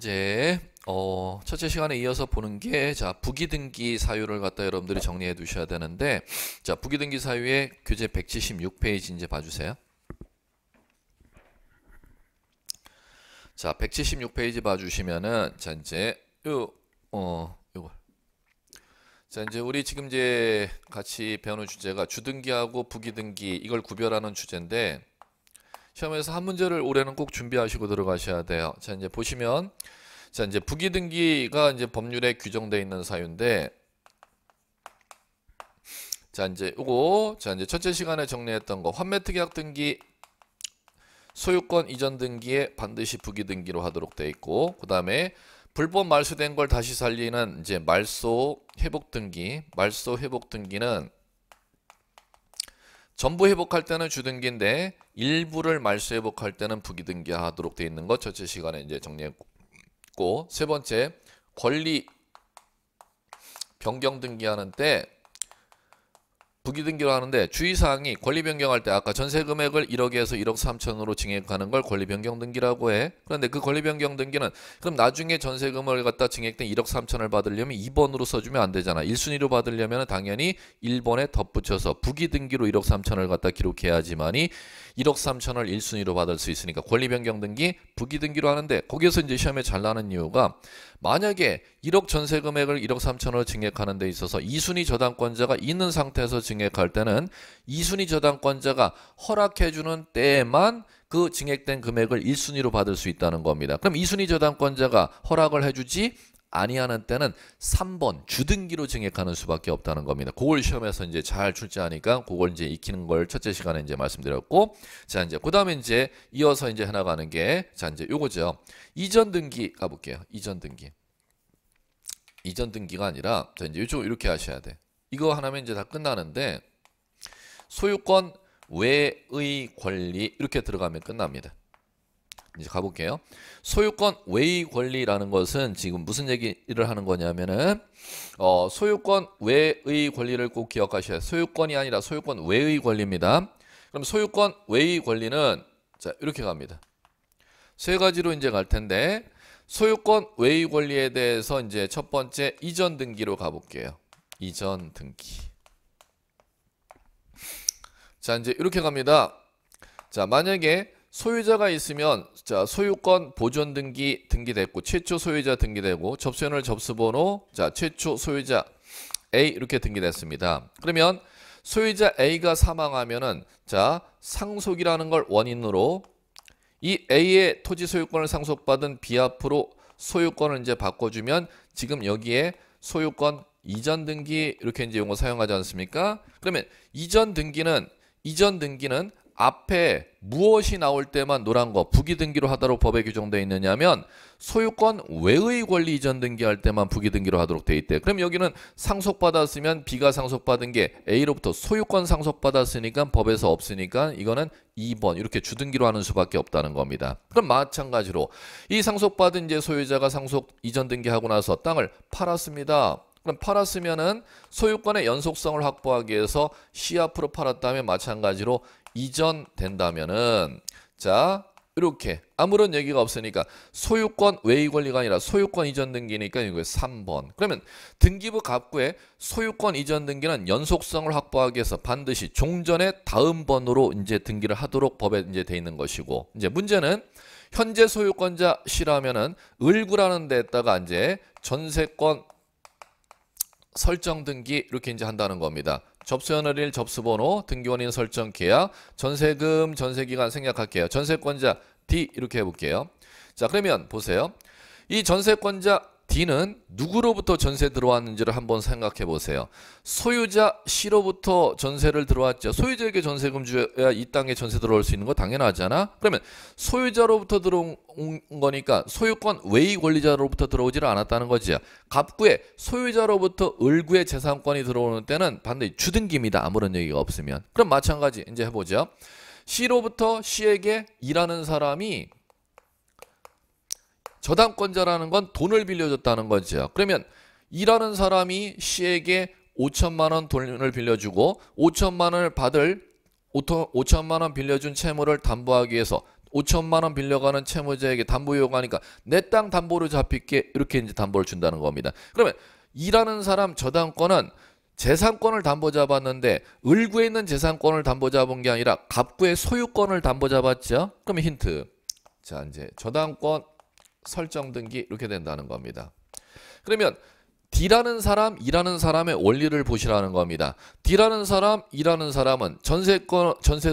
이제 첫째 시간에 이어서 보는 게 부기등기 사유를 갖다 여러분들이 정리해 두셔야 되는데, 부기등기 사유의 교재 176페이지 이제 봐주세요. 176페이지 봐주시면은 이제 이제 우리 지금 이제 같이 배우는 주제가 주등기하고 부기등기 이걸 구별하는 주제인데, 시험에서 한 문제를 올해는 꼭 준비하시고 들어가셔야 돼요. 이제 보시면 이제 부기등기가 이제 법률에 규정되어 있는 사유인데, 이제 요거 이제 첫째 시간에 정리했던 거 환매특약 등기 소유권 이전 등기에 반드시 부기등기로 하도록 되어 있고, 그 다음에 불법 말소된 걸 다시 살리는 이제 말소 회복 등기, 말소 회복 등기는 전부 회복할 때는 주등기인데 일부를 말소 회복할 때는 부기등기 하도록 되어 있는 것 첫째 시간에 이제 정리했고, 세 번째 권리 변경 등기하는 때 부기등기로 하는데 주의사항이 권리 변경할 때 아까 전세 금액을 1억에서 1억 3천으로 증액하는 걸 권리 변경 등기라고 해. 그런데 그 권리 변경 등기는 그럼 나중에 전세금을 갖다 증액된 1억 3천을 받으려면 2번으로 써주면 안 되잖아. 1순위로 받으려면 당연히 1번에 덧붙여서 부기등기로 1억 3천을 갖다 기록해야지만이 1억 3천을 1순위로 받을 수 있으니까 권리 변경 등기 부기등기로 하는데, 거기에서 이제 시험에 잘 나는 이유가 만약에 1억 전세 금액을 1억 3천으로 증액하는 데 있어서 2순위 저당권자가 있는 상태에서 증액할 때는 2순위 저당권자가 허락해주는 때에만 그 증액된 금액을 1순위로 받을 수 있다는 겁니다. 그럼 2순위 저당권자가 허락을 해주지 아니하는 때는 3번 주등기로 증액하는 수밖에 없다는 겁니다. 그걸 시험에서 이제 잘 출제하니까 그걸 이제 익히는 걸 첫째 시간에 이제 말씀드렸고, 이제 그다음에 이제 이어서 이제 해나가는 게 이제 요거죠. 이전 등기 가볼게요. 이전 등기. 이전 등기가 아니라 이제 이쪽 이렇게 하셔야 돼. 이거 하나면 이제 다 끝나는데, 소유권 외의 권리 이렇게 들어가면 끝납니다. 이제 가볼게요. 소유권 외의 권리라는 것은 지금 무슨 얘기를 하는 거냐면은 소유권 외의 권리를 꼭 기억하셔야 돼요. 소유권이 아니라 소유권 외의 권리입니다. 그럼 소유권 외의 권리는 이렇게 갑니다. 세 가지로 이제 갈 텐데, 소유권 외의 권리에 대해서 이제 첫 번째 이전 등기로 가볼게요. 이전 등기. 이제 이렇게 갑니다. 만약에 소유자가 있으면 소유권 보존 등기 등기됐고, 최초 소유자 등기되고, 접수연월 접수번호 최초 소유자 A 이렇게 등기됐습니다. 그러면 소유자 A가 사망하면은 상속이라는 걸 원인으로 이 A의 토지 소유권을 상속받은 B 앞으로 소유권을 이제 바꿔주면 지금 여기에 소유권 이전 등기 이렇게 이제 용어 사용하지 않습니까? 그러면 이전 등기는 앞에 무엇이 나올 때만 노란 거 부기등기로 하도록 법에 규정되어 있느냐면 소유권 외의 권리 이전 등기할 때만 부기등기로 하도록 되어 있대. 그럼 여기는 상속받았으면 B가 상속받은 게 A로부터 소유권 상속받았으니까 법에서 없으니까 이거는 2번 이렇게 주등기로 하는 수밖에 없다는 겁니다. 그럼 마찬가지로 이 상속받은 이제 소유자가 상속 이전 등기하고 나서 땅을 팔았습니다. 그럼 팔았으면은 소유권의 연속성을 확보하기 위해서 C 앞으로 팔았다면 마찬가지로 이전된다면은 이렇게 아무런 얘기가 없으니까 소유권 외의 권리가 아니라 소유권 이전 등기니까 이거 3번. 그러면 등기부 갑구에 소유권 이전 등기는 연속성을 확보하기 위해서 반드시 종전의 다음 번으로 이제 등기를 하도록 법에 이제 돼 있는 것이고, 이제 문제는 현재 소유권자 C라면은 을구라는 데에다가 이제 전세권 설정 등기 이렇게 이제 한다는 겁니다. 접수연월일 접수번호 등기원인 설정 계약 전세금 전세기간 생략할게요. 전세권자 D 이렇게 해볼게요. 그러면 보세요. 이 전세권자 D는 누구로부터 전세 들어왔는지를 한번 생각해 보세요. 소유자 C로부터 전세를 들어왔죠. 소유자에게 전세금 줘야 이 땅에 전세 들어올 수 있는 거 당연하잖아. 그러면 소유자로부터 들어온 거니까 소유권 외의 권리자로부터 들어오지를 않았다는 거지. 갑구에 소유자로부터 을구의 재산권이 들어오는 때는 반드시 주등기입니다. 아무런 얘기가 없으면. 그럼 마찬가지 이제 해보죠. C로부터 C에게 일하는 사람이 저당권자라는 건 돈을 빌려줬다는 거죠. 그러면 일하는 사람이 C에게 5천만 원 돈을 빌려주고 5천만 원을 받을 5천만 원 빌려준 채무를 담보하기 위해서 5천만 원 빌려가는 채무자에게 담보 요구하니까 내 땅 담보로 잡힐게 이렇게 이제 담보를 준다는 겁니다. 그러면 일하는 사람 저당권은 재산권을 담보 잡았는데 을구에 있는 재산권을 담보 잡은 게 아니라 갑구의 소유권을 담보 잡았죠. 그러면 힌트. 자, 이제 저당권 설정 등기 이렇게 된다는 겁니다. 그러면 D라는 사람, 일하는 사람의 원리를 보시라는 겁니다. D라는 사람, 일하는 사람은 전세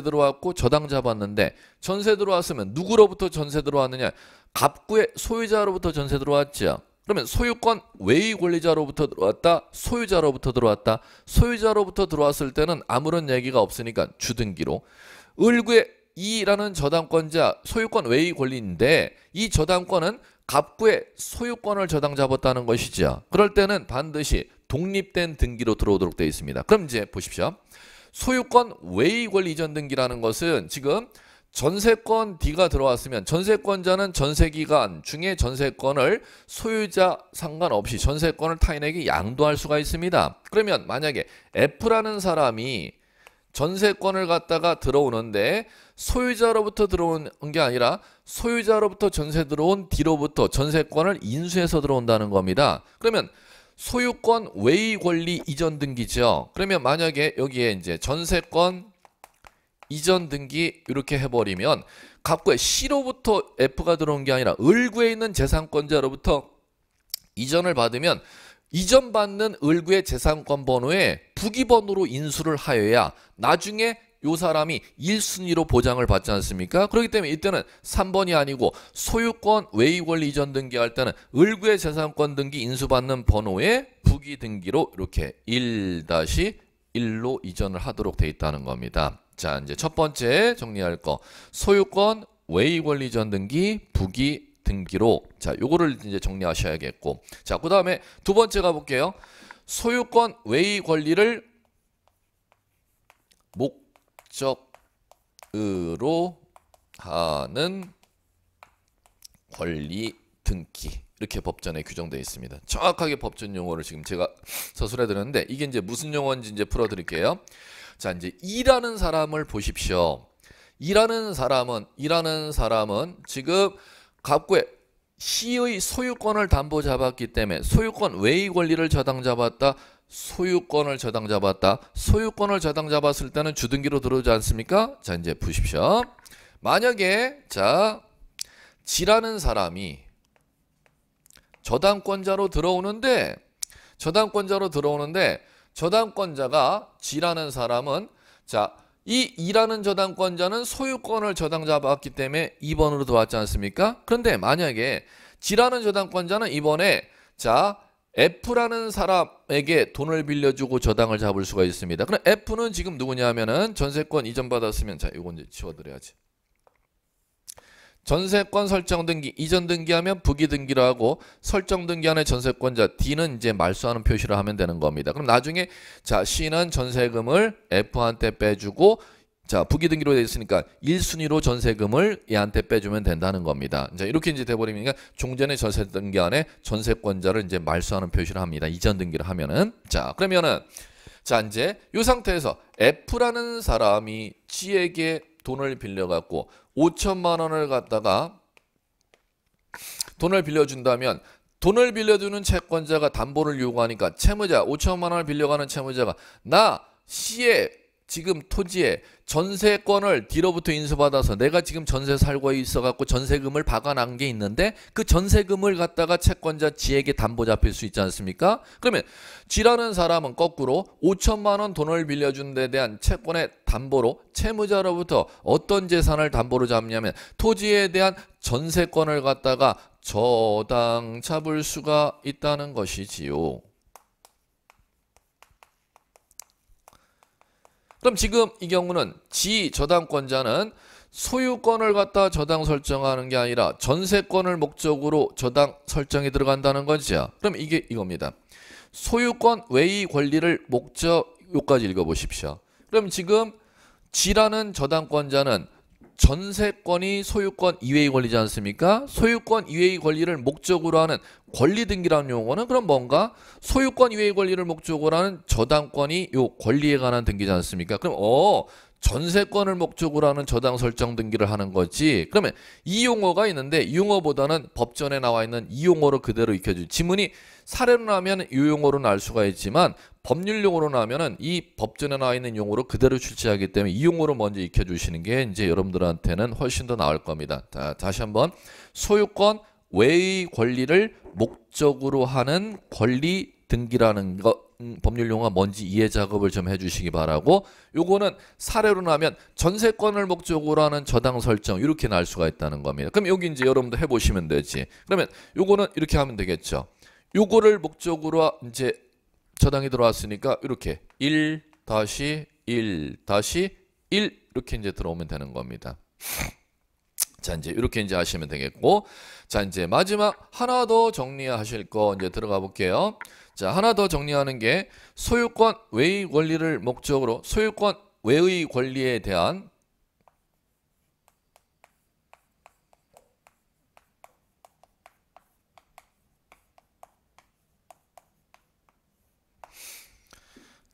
들어왔고 저당 잡았는데 전세 들어왔으면 누구로부터 전세 들어왔느냐? 갑구의 소유자로부터 전세 들어왔죠. 그러면 소유권 외의 권리자로부터 들어왔다, 소유자로부터 들어왔다. 소유자로부터 들어왔을 때는 아무런 얘기가 없으니까 주등기로. 을구의 이라는 저당권자 소유권 외의 권리인데 이 저당권은 갑구의 소유권을 저당 잡았다는 것이죠. 그럴 때는 반드시 독립된 등기로 들어오도록 되어 있습니다. 그럼 이제 보십시오. 소유권 외의 권리 이전 등기라는 것은 지금 전세권 D가 들어왔으면 전세권자는 전세기간 중에 전세권을 소유자 상관없이 전세권을 타인에게 양도할 수가 있습니다. 그러면 만약에 F라는 사람이 전세권을 갖다가 들어오는데 소유자로부터 들어온 게 아니라 소유자로부터 전세 들어온 D로부터 전세권을 인수해서 들어온다는 겁니다. 그러면 소유권 외의 권리 이전 등기죠. 그러면 만약에 여기에 이제 전세권 이전 등기 이렇게 해버리면 갑구의 C로부터 F가 들어온 게 아니라 을구에 있는 재산권자로부터 이전을 받으면 이전받는 을구의 재산권 번호에 부기번호로 인수를 하여야 나중에 요 사람이 1순위로 보장을 받지 않습니까? 그렇기 때문에 이때는 3번이 아니고 소유권 외의 권리 이전 등기할 때는 을구의 재산권 등기 인수받는 번호에 부기 등기로 이렇게 1-1로 이전을 하도록 돼 있다는 겁니다. 자, 이제 첫 번째 정리할 거 소유권 외의 권리 이전 등기 부기 등기로 자 요거를 이제 정리하셔야겠고 자 그 다음에 두 번째 가볼게요. 소유권 외의 권리를 목적으로 하는 권리 등기 이렇게 법전에 규정되어 있습니다. 정확하게 법전 용어를 지금 제가 서술해 드렸는데 이게 이제 무슨 용어인지 이제 풀어 드릴게요. 자 이제 일하는 사람을 보십시오. 일하는 사람은 지금 갑구의 C의 소유권을 담보 잡았기 때문에 소유권 외의 권리를 저당 잡았다. 소유권을 저당 잡았다. 소유권을 저당 잡았을 때는 주등기로 들어오지 않습니까? 자 이제 보십시오. 만약에 자 G라는 사람이 저당권자로 들어오는데 저당권자가 G라는 사람은 자 이 E라는 저당권자는 소유권을 저당 잡았기 때문에 2번으로 들어왔지 않습니까? 그런데 만약에 G라는 저당권자는 이번에 자 F라는 사람에게 돈을 빌려주고 저당을 잡을 수가 있습니다. 그럼 F는 지금 누구냐면은 전세권 이전 받았으면 자 이건 이제 지워드려야지. 전세권 설정 등기 이전 등기하면 부기 등기로 하고 설정 등기하는 전세권자 D는 이제 말소하는 표시를 하면 되는 겁니다. 그럼 나중에 자 C는 전세금을 F한테 빼주고 자 부기 등기로 되어 있으니까 1순위로 전세금을 얘한테 빼주면 된다는 겁니다. 자 이렇게 이제 돼버리니까 종전의 전세 등기 안에 전세권자를 이제 말소하는 표시를 합니다. 이전 등기를 하면은 자 그러면은 자 이제 이 상태에서 F라는 사람이 G에게 돈을 빌려갖고 5천만 원을 갖다가 돈을 빌려준다면 돈을 빌려주는 채권자가 담보를 요구하니까 채무자 5천만 원을 빌려가는 채무자가 나 C의 지금 토지에 전세권을 D로부터 인수받아서 내가 지금 전세 살고 있어갖고 전세금을 박아난 게 있는데 그 전세금을 갖다가 채권자 G에게 담보 잡힐 수 있지 않습니까? 그러면 G라는 사람은 거꾸로 5천만 원 돈을 빌려준 데 대한 채권의 담보로 채무자로부터 어떤 재산을 담보로 잡냐면 토지에 대한 전세권을 갖다가 저당 잡을 수가 있다는 것이지요. 그럼 지금 이 경우는 G 저당권자는 소유권을 갖다 저당 설정하는 게 아니라 전세권을 목적으로 저당 설정이 들어간다는 거죠. 그럼 이게 이겁니다. 소유권 외의 권리를 목적 요까지 읽어보십시오. 그럼 지금 G라는 저당권자는 전세권이 소유권 이외의 권리지 않습니까? 소유권 이외의 권리를 목적으로 하는 권리 등기라는 용어는 그럼 뭔가 소유권 이외의 권리를 목적으로 하는 저당권이 요 권리에 관한 등기지 않습니까? 그럼 전세권을 목적으로 하는 저당 설정 등기를 하는 거지. 그러면 이 용어가 있는데 이 용어보다는 법전에 나와 있는 이 용어로 그대로 익혀주. 지문이 사례로 나면 이 용어로 날 수가 있지만 법률 용어로 나면은 이 법전에 나와 있는 용어로 그대로 출제하기 때문에 이 용어로 먼저 익혀주시는 게 이제 여러분들한테는 훨씬 더 나을 겁니다. 자, 다시 한번 소유권 외의 권리를 목적으로 하는 권리 등기라는 거 법률 용어가 뭔지 이해 작업을 좀 해주시기 바라고, 요거는 사례로 나면 전세권을 목적으로 하는 저당 설정 이렇게 날 수가 있다는 겁니다. 그럼 여기 이제 여러분들 해보시면 되지. 그러면 요거는 이렇게 하면 되겠죠. 요거를 목적으로 이제 저당이 들어왔으니까 이렇게 1-1-1 이렇게 이제 들어오면 되는 겁니다. 자, 이제 이렇게 이제 하시면 되겠고, 자, 이제 마지막 하나 더 정리하실 거 이제 들어가 볼게요. 자, 하나 더 정리하는 게 소유권 외의 권리를 목적으로 소유권 외의 권리에 대한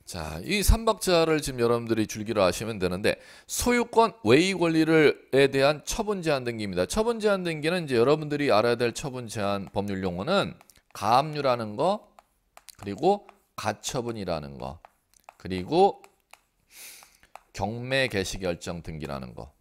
자, 이 3박자를 지금 여러분들이 줄기로 아시면 되는데 소유권 외의 권리를에 대한 처분 제한 등기입니다. 처분 제한 등기는 이제 여러분들이 알아야 될 처분 제한 법률 용어는 가압류라는 거, 그리고 가처분이라는 거, 그리고 경매 개시 결정 등기라는 거.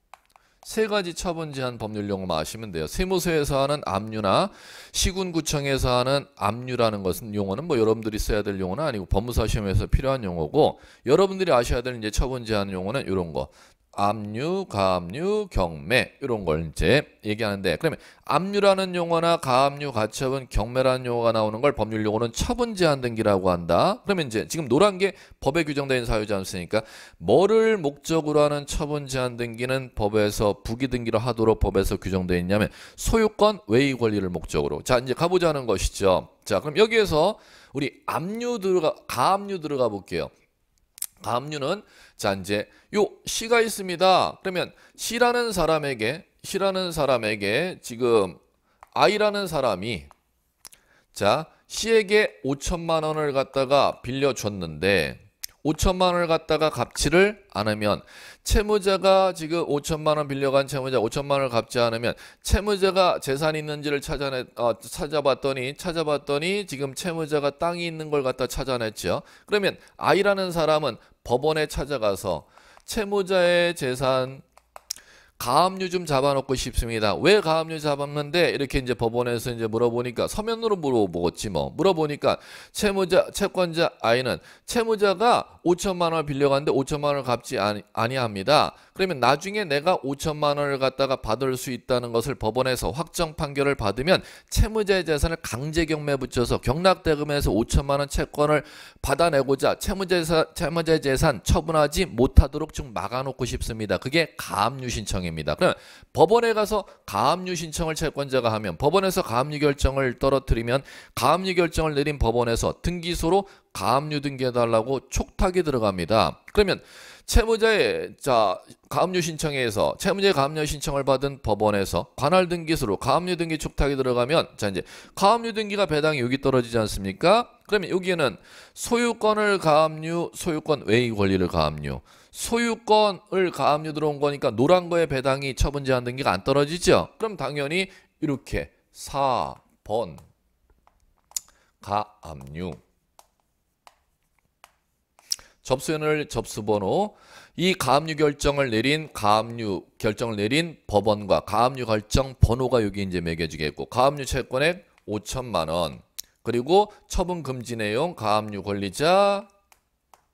세 가지 처분 제한 법률 용어만 아시면 돼요. 세무서에서 하는 압류나 시군구청에서 하는 압류라는 것은 용어는 뭐 여러분들이 써야 될 용어는 아니고 법무사 시험에서 필요한 용어고, 여러분들이 아셔야 될 이제 처분 제한 용어는 이런 거. 압류, 가압류, 경매 이런 걸 이제 얘기하는데, 그러면 압류라는 용어나 가압류, 가처분, 경매라는 용어가 나오는 걸 법률 용어는 처분 제한 등기라고 한다. 그러면 이제 지금 노란 게 법에 규정된 사유지 않습니까? 뭐를 목적으로 하는 처분 제한 등기는 법에서 부기 등기를 하도록 법에서 규정되어 있냐면 소유권 외의 권리를 목적으로. 자, 이제 가보자는 것이죠. 자, 그럼 여기에서 우리 가압류 들어가 볼게요. 가압류는 자, 이제 요 시가 있습니다. 그러면 시라는 사람에게 지금 I라는 사람이 자, 시에게 5천만 원을 갖다가 빌려줬는데 5천만 원을 갖다가 갚지를 않으면 채무자가 지금 5천만 원 빌려간 채무자 5천만 원을 갚지 않으면 채무자가 재산이 있는지를 찾아봤더니 지금 채무자가 땅이 있는 걸 갖다 찾아냈죠. 그러면 I라는 사람은 법원에 찾아가서 채무자의 재산 가압류 좀 잡아놓고 싶습니다. 왜 가압류 잡았는데? 이렇게 이제 법원에서 이제 물어보니까 서면으로 물어보겠지 뭐. 물어보니까 채권자 I는 채무자가 5천만 원을 빌려갔는데 5천만 원을 갚지 아니합니다. 그러면 나중에 내가 5천만 원을 갖다가 받을 수 있다는 것을 법원에서 확정 판결을 받으면 채무자의 재산을 강제 경매에 붙여서 경락대금에서 5천만 원 채권을 받아내고자 채무자의 재산 처분하지 못하도록 좀 막아놓고 싶습니다. 그게 가압류 신청입니다. 그럼 법원에 가서 가압류 신청을 채권자가 하면 법원에서 가압류 결정을 떨어뜨리면 가압류 결정을 내린 법원에서 등기소로 가압류 등기해달라고 촉탁이 들어갑니다. 그러면 채무자의 가압류 신청에서 채무자의 가압류 신청을 받은 법원에서 관할 등기소로 가압류 등기 촉탁이 들어가면 자, 이제 가압류 등기가 배당이 여기 떨어지지 않습니까? 그러면 여기에는 소유권을 가압류, 소유권 외의 권리를 가압류, 소유권을 가압류 들어온 거니까 노란 거에 배당이 처분 제한 등기가 안 떨어지죠. 그럼 당연히 이렇게 4번 가압류 접수연을 접수번호 이 가압류 결정을 내린 법원과 가압류 결정 번호가 여기 이제 매겨지겠고 가압류 채권액 5천만 원 그리고 처분 금지 내용 가압류 권리자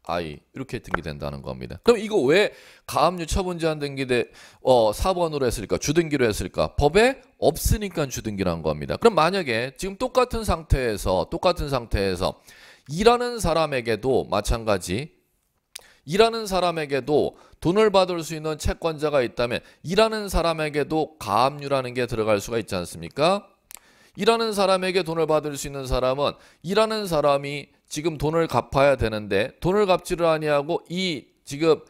I 이렇게 등기된다는 겁니다. 그럼 이거 왜 가압류 처분 제한 등기대 4번으로 했을까? 주등기로 했을까? 법에 없으니까 주등기란 겁니다. 그럼 만약에 지금 똑같은 상태에서 일하는 사람에게도 마찬가지 일하는 사람에게도 돈을 받을 수 있는 채권자가 있다면 일하는 사람에게도 가압류라는 게 들어갈 수가 있지 않습니까? 일하는 사람에게 돈을 받을 수 있는 사람은 일하는 사람이 지금 돈을 갚아야 되는데 돈을 갚지를 아니하고 이 지금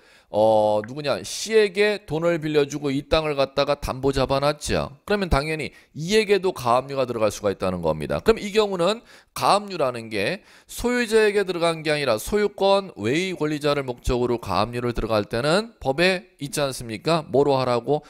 누구냐 C에게 돈을 빌려주고 이 땅을 갖다가 담보 잡아놨죠. 그러면 당연히 E에게도 가압류가 들어갈 수가 있다는 겁니다. 그럼 이 경우는 가압류라는 게 소유자에게 들어간 게 아니라 소유권 외의 권리자를 목적으로 가압류를 들어갈 때는 법에 있지 않습니까? 뭐로 하라고?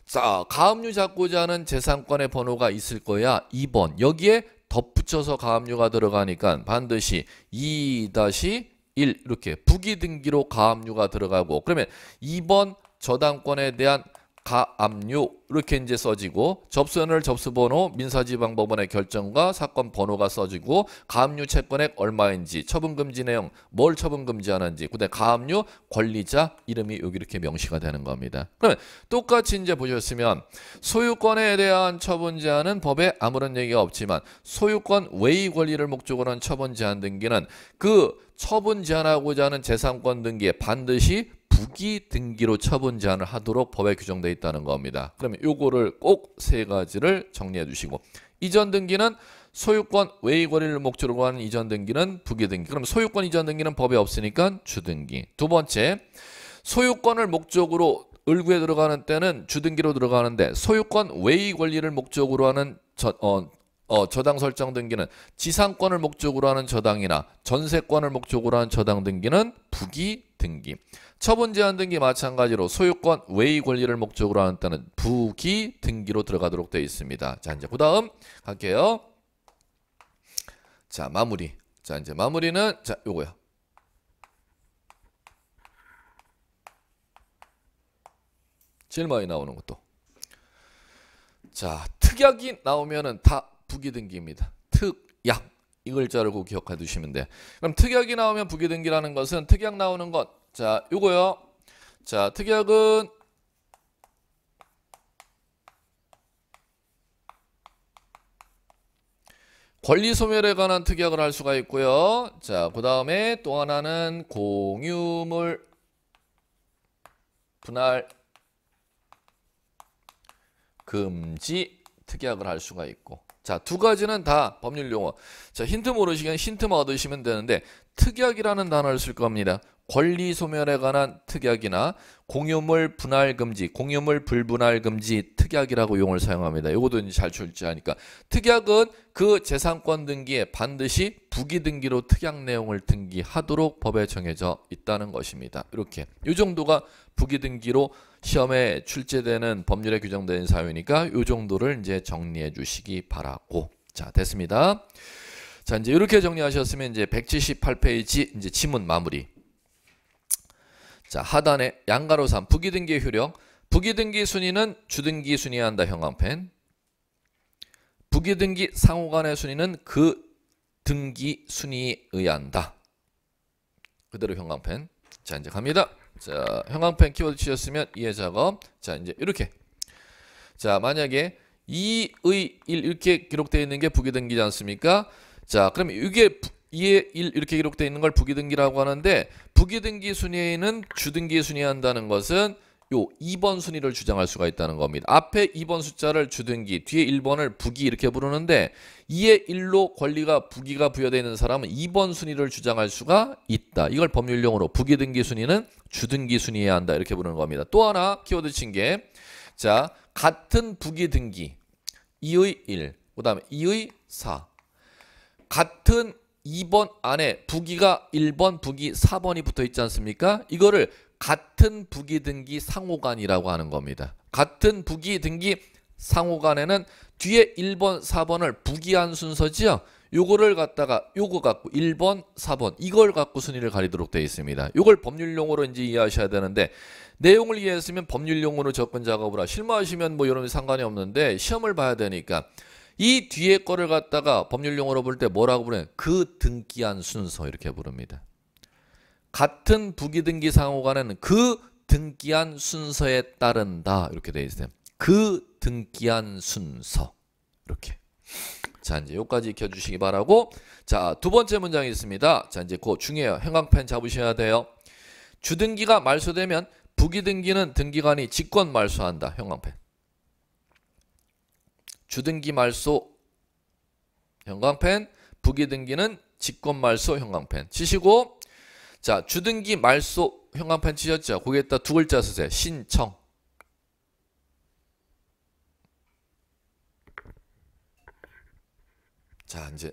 자, 가압류 잡고자 하는 재산권의 번호가 있을 거야. 2번. 여기에 덧붙여서 가압류가 들어가니까 반드시 2-1 이렇게 부기등기로 가압류가 들어가고, 그러면 2번 저당권에 대한 가압류 이렇게 이제 써지고, 접수연을 접수번호 민사지방법원의 결정과 사건 번호가 써지고, 가압류 채권액 얼마인지, 처분금지 내용 뭘 처분금지하는지, 그다음에 가압류 권리자 이름이 여기 이렇게 명시가 되는 겁니다. 그러면 똑같이 이제 보셨으면 소유권에 대한 처분 제한은 법에 아무런 얘기가 없지만 소유권 외의 권리를 목적으로 한 처분 제한 등기는 그 처분 제한하고자 하는 재산권 등기에 반드시 부기 등기로 처분 제한을 하도록 법에 규정되어 있다는 겁니다. 그러면 요거를 꼭 세 가지를 정리해 주시고, 이전 등기는 소유권 외의 권리를 목적으로 하는 이전 등기는 부기 등기. 그럼 소유권 이전 등기는 법에 없으니까 주등기. 두 번째, 소유권을 목적으로 을구에 들어가는 때는 주등기로 들어가는데 소유권 외의 권리를 목적으로 하는 저당 설정 등기는 지상권을 목적으로 하는 저당이나 전세권을 목적으로 하는 저당 등기는 부기 등기. 처분 제한 등기 마찬가지로 소유권 외의 권리를 목적으로 하는 때는 부기 등기로 들어가도록 되어 있습니다. 자, 이제 그다음 갈게요. 자, 마무리. 자, 이제 마무리는 자, 요거야. 제일 많이 나오는 것도. 자, 특약이 나오면은 다 부기등기입니다. 특약 이 글자를 꼭 기억해 두시면 돼요. 그럼 특약이 나오면 부기등기라는 것은 특약 나오는 것, 자 요거요. 자, 특약은 권리 소멸에 관한 특약을 할 수가 있고요. 자, 그 다음에 또 하나는 공유물 분할 금지 특약을 할 수가 있고, 자, 두 가지는 다 법률 용어. 자, 힌트 모르시면 힌트만 얻으시면 되는데 특약이라는 단어를 쓸 겁니다. 권리 소멸에 관한 특약이나 공유물 분할 금지, 공유물 불분할 금지 특약이라고 용어를 사용합니다. 이것도 이제 잘 출제하니까. 특약은 그 재산권 등기에 반드시 부기 등기로 특약 내용을 등기하도록 법에 정해져 있다는 것입니다. 이렇게 이 정도가 부기 등기로 시험에 출제되는 법률에 규정된 사유니까 이 정도를 이제 정리해 주시기 바라고. 자, 됐습니다. 자, 이제 이렇게 정리하셨으면 이제 178페이지 이제 지문 마무리. 자, 하단에 양가로 3 부기등기 효력. 부기등기 순위는 주등기 순위해야 한다. 형광펜. 부기등기 상호간의 순위는 그 등기 순위에 의한다. 그대로 형광펜. 자, 이제 갑니다. 자, 형광펜 키워드 치셨으면 이해 작업. 자, 이제 이렇게. 자, 만약에 2의 1 이렇게 기록되어 있는 게 부기등기지 않습니까? 자, 그럼 이게 2의 1 이렇게 기록되어 있는 걸 부기등기라고 하는데, 부기등기 순위에는 주등기 순위한다는 것은 요 2번 순위를 주장할 수가 있다는 겁니다. 앞에 2번 숫자를 주등기, 뒤에 1번을 부기 이렇게 부르는데 2의 1로 권리가 부기가 부여되어 있는 사람은 2번 순위를 주장할 수가 있다. 이걸 법률용어로 부기등기 순위는 주등기 순위해야 한다 이렇게 부르는 겁니다. 또 하나 키워드 친 게, 자, 같은 부기등기 2의 1, 그 다음에 2의 4, 같은 2번 안에 부기가 1번, 부기 4번이 붙어 있지 않습니까? 이거를 같은 부기등기 상호간이라고 하는 겁니다. 같은 부기등기 상호간에는 뒤에 1번, 4번을 부기한 순서지요. 요거를 갖다가 요거 갖고 1번, 4번 이걸 갖고 순위를 가리도록 되어 있습니다. 요걸 법률용어로 이제 이해하셔야 되는데, 내용을 이해했으면 법률용어로 접근 작업을 실무하시면 뭐 여러분 상관이 없는데 시험을 봐야 되니까 이 뒤에 거를 갖다가 법률용어로 볼 때 뭐라고 부르냐? 그 등기한 순서 이렇게 부릅니다. 같은 부기등기 상호간에는 그 등기한 순서에 따른다 이렇게 되어 있어요. 그 등기한 순서 이렇게. 자, 이제 여기까지 익혀주시기 바라고. 자, 두 번째 문장이 있습니다. 자, 이제 그거 중요해요. 형광펜 잡으셔야 돼요. 주등기가 말소되면 부기등기는 등기관이 직권 말소한다. 형광펜. 주등기 말소 형광펜, 부기등기는 직권 말소 형광펜 치시고, 자, 주등기 말소 형광펜 치셨죠? 거기에다 두 글자 쓰세요. 신청. 자, 이제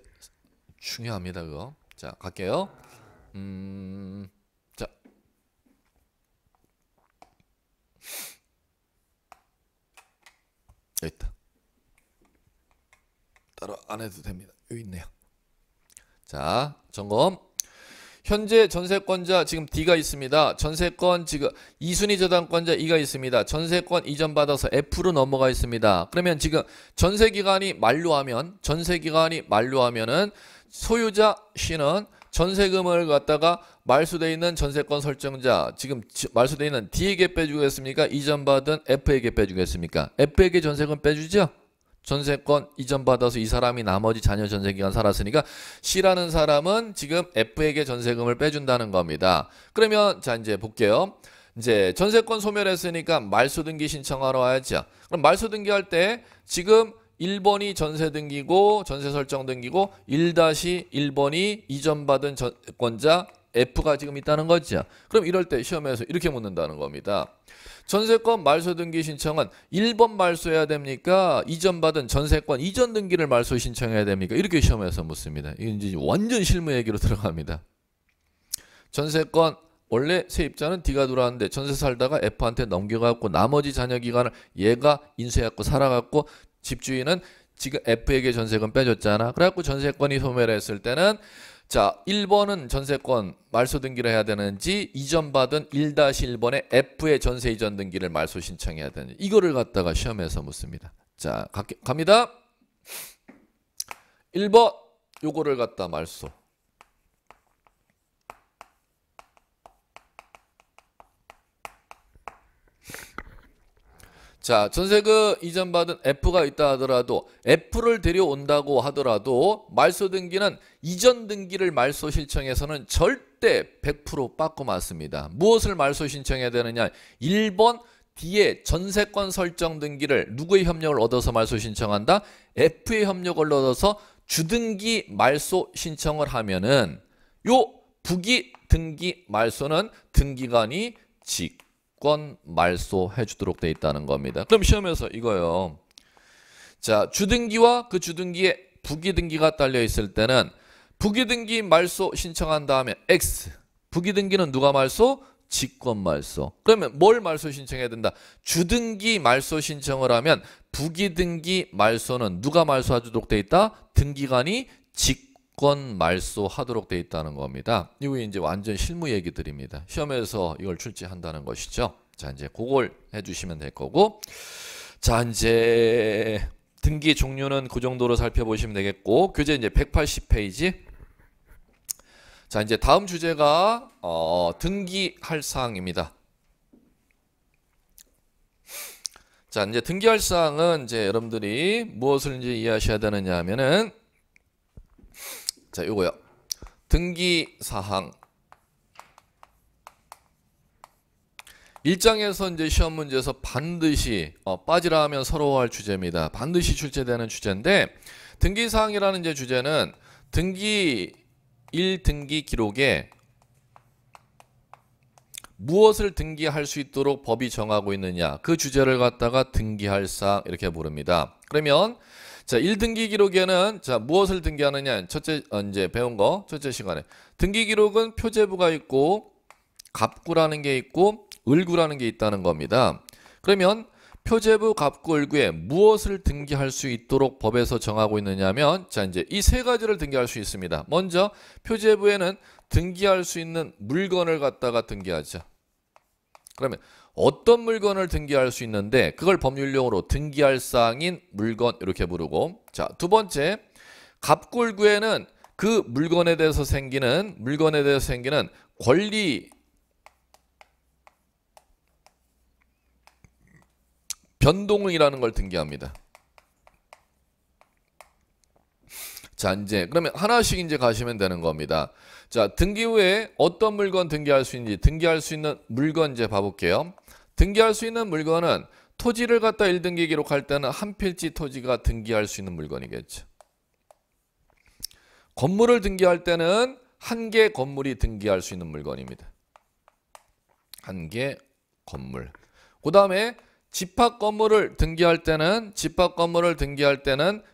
중요합니다, 그거. 자, 갈게요. 자, 여기 있다. 따로 안 해도 됩니다. 여기 있네요. 자, 점검. 현재 전세권자 지금 D가 있습니다. 전세권 지금 2순위 저당권자 E가 있습니다. 전세권 이전받아서 F로 넘어가 있습니다. 그러면 지금 전세기간이 만료하면은 소유자 C는 전세금을 갖다가 말소되어 있는 전세권 설정자 지금 말소되어 있는 D에게 빼주겠습니까? 이전받은 F에게 빼주겠습니까? F에게 전세금 빼주죠? 전세권 이전받아서 이 사람이 나머지 자녀 전세기간 살았으니까 C라는 사람은 지금 F에게 전세금을 빼준다는 겁니다. 그러면 자 이제 볼게요. 이제 전세권 소멸했으니까 말소등기 신청하러 와야죠. 그럼 말소등기할 때 지금 1번이 전세등기고 전세설정등기고 1-1번이 이전받은 전세권자 F가 지금 있다는 거죠. 그럼 이럴 때 시험에서 이렇게 묻는다는 겁니다. 전세권 말소 등기 신청은 1번 말소해야 됩니까? 이전받은 전세권 이전 등기를 말소 신청해야 됩니까? 이렇게 시험에서 묻습니다. 이게 이제 완전 실무 얘기로 들어갑니다. 전세권 원래 세입자는 D가 들어왔는데 전세 살다가 F한테 넘겨갖고 나머지 자녀 기간을 얘가 인수해갖고 살아갖고 집주인은 지금 F에게 전세금 빼줬잖아. 그래갖고 전세권이 소멸했을 때는 자, 1번은 전세권 말소 등기를 해야 되는지 이전받은 1-1번에 F의 전세 이전 등기를 말소 신청해야 되는지 이거를 갖다가 시험에서 묻습니다. 자, 갑니다. 1번 요거를 갖다 말소. 자, 전세금 이전받은 F가 있다 하더라도 F를 데려온다고 하더라도 말소 등기는 이전 등기를 말소 신청해서는 절대 100% 빠꾸 맞습니다. 무엇을 말소 신청해야 되느냐? 1번 D의 전세권 설정 등기를 누구의 협력을 얻어서 말소 신청한다? F의 협력을 얻어서 주등기 말소 신청을 하면은 요 부기 등기 말소는 등기관이 직권 말소해 주도록 돼 있다는 겁니다. 그럼 시험에서 이거요. 자, 주등기와 그 주등기에 부기등기가 딸려 있을 때는 부기등기 말소 신청한 다음에 X. 부기등기는 누가 말소? 직권 말소. 그러면 뭘 말소 신청해야 된다? 주등기 말소 신청을 하면 부기등기 말소는 누가 말소하도록 돼 있다? 등기관이 직권 말소하도록 돼 있다는 겁니다. 이거 이제 완전 실무 얘기들입니다. 시험에서 이걸 출제한다는 것이죠. 자, 이제 그걸 해주시면 될 거고. 자, 이제 등기 종류는 그 정도로 살펴보시면 되겠고, 교재 이제 180페이지. 자, 이제 다음 주제가 등기할 사항입니다. 자, 이제 등기할 사항은 이제 여러분들이 무엇을 이제 이해하셔야 되느냐 하면은, 자, 요거요. 등기 사항. 1장에서 이제 시험 문제에서 반드시 빠지라 하면 서러워할 주제입니다. 반드시 출제되는 주제인데, 등기 사항이라는 이제 주제는 등기 1등기 기록에 무엇을 등기할 수 있도록 법이 정하고 있느냐, 그 주제를 갖다가 등기할 사항 이렇게 부릅니다. 그러면 자, 1등기 기록에는 자, 무엇을 등기하느냐, 첫째 이제 배운 거 첫째 시간에 등기 기록은 표제부가 있고 갑구라는 게 있고 을구라는 게 있다는 겁니다. 그러면 표제부, 갑구, 을구에 무엇을 등기할 수 있도록 법에서 정하고 있느냐면, 자, 이제 이 세 가지를 등기할 수 있습니다. 먼저 표제부에는 등기할 수 있는 물건을 갖다가 등기하죠. 그러면 어떤 물건을 등기할 수 있는데 그걸 법률용어로 등기할 사항인 물건 이렇게 부르고, 자, 두 번째 갑구, 을구에는 그 물건에 대해서 생기는 권리 변동이라는 걸 등기합니다. 자, 이제 그러면 하나씩 이제 가시면 되는 겁니다. 자, 등기 후에 어떤 물건 등기할 수 있는지, 등기할 수 있는 물건 이제 봐볼게요. 등기할 수 있는 물건은 토지를 갖다 1등기 기록할 때는 한 필지 토지가 등기할 수 있는 물건이겠죠. 건물을 등기할 때는 한 개 건물이 등기할 수 있는 물건입니다. 한 개 건물. 그 다음에 집합 건물을 등기할 때는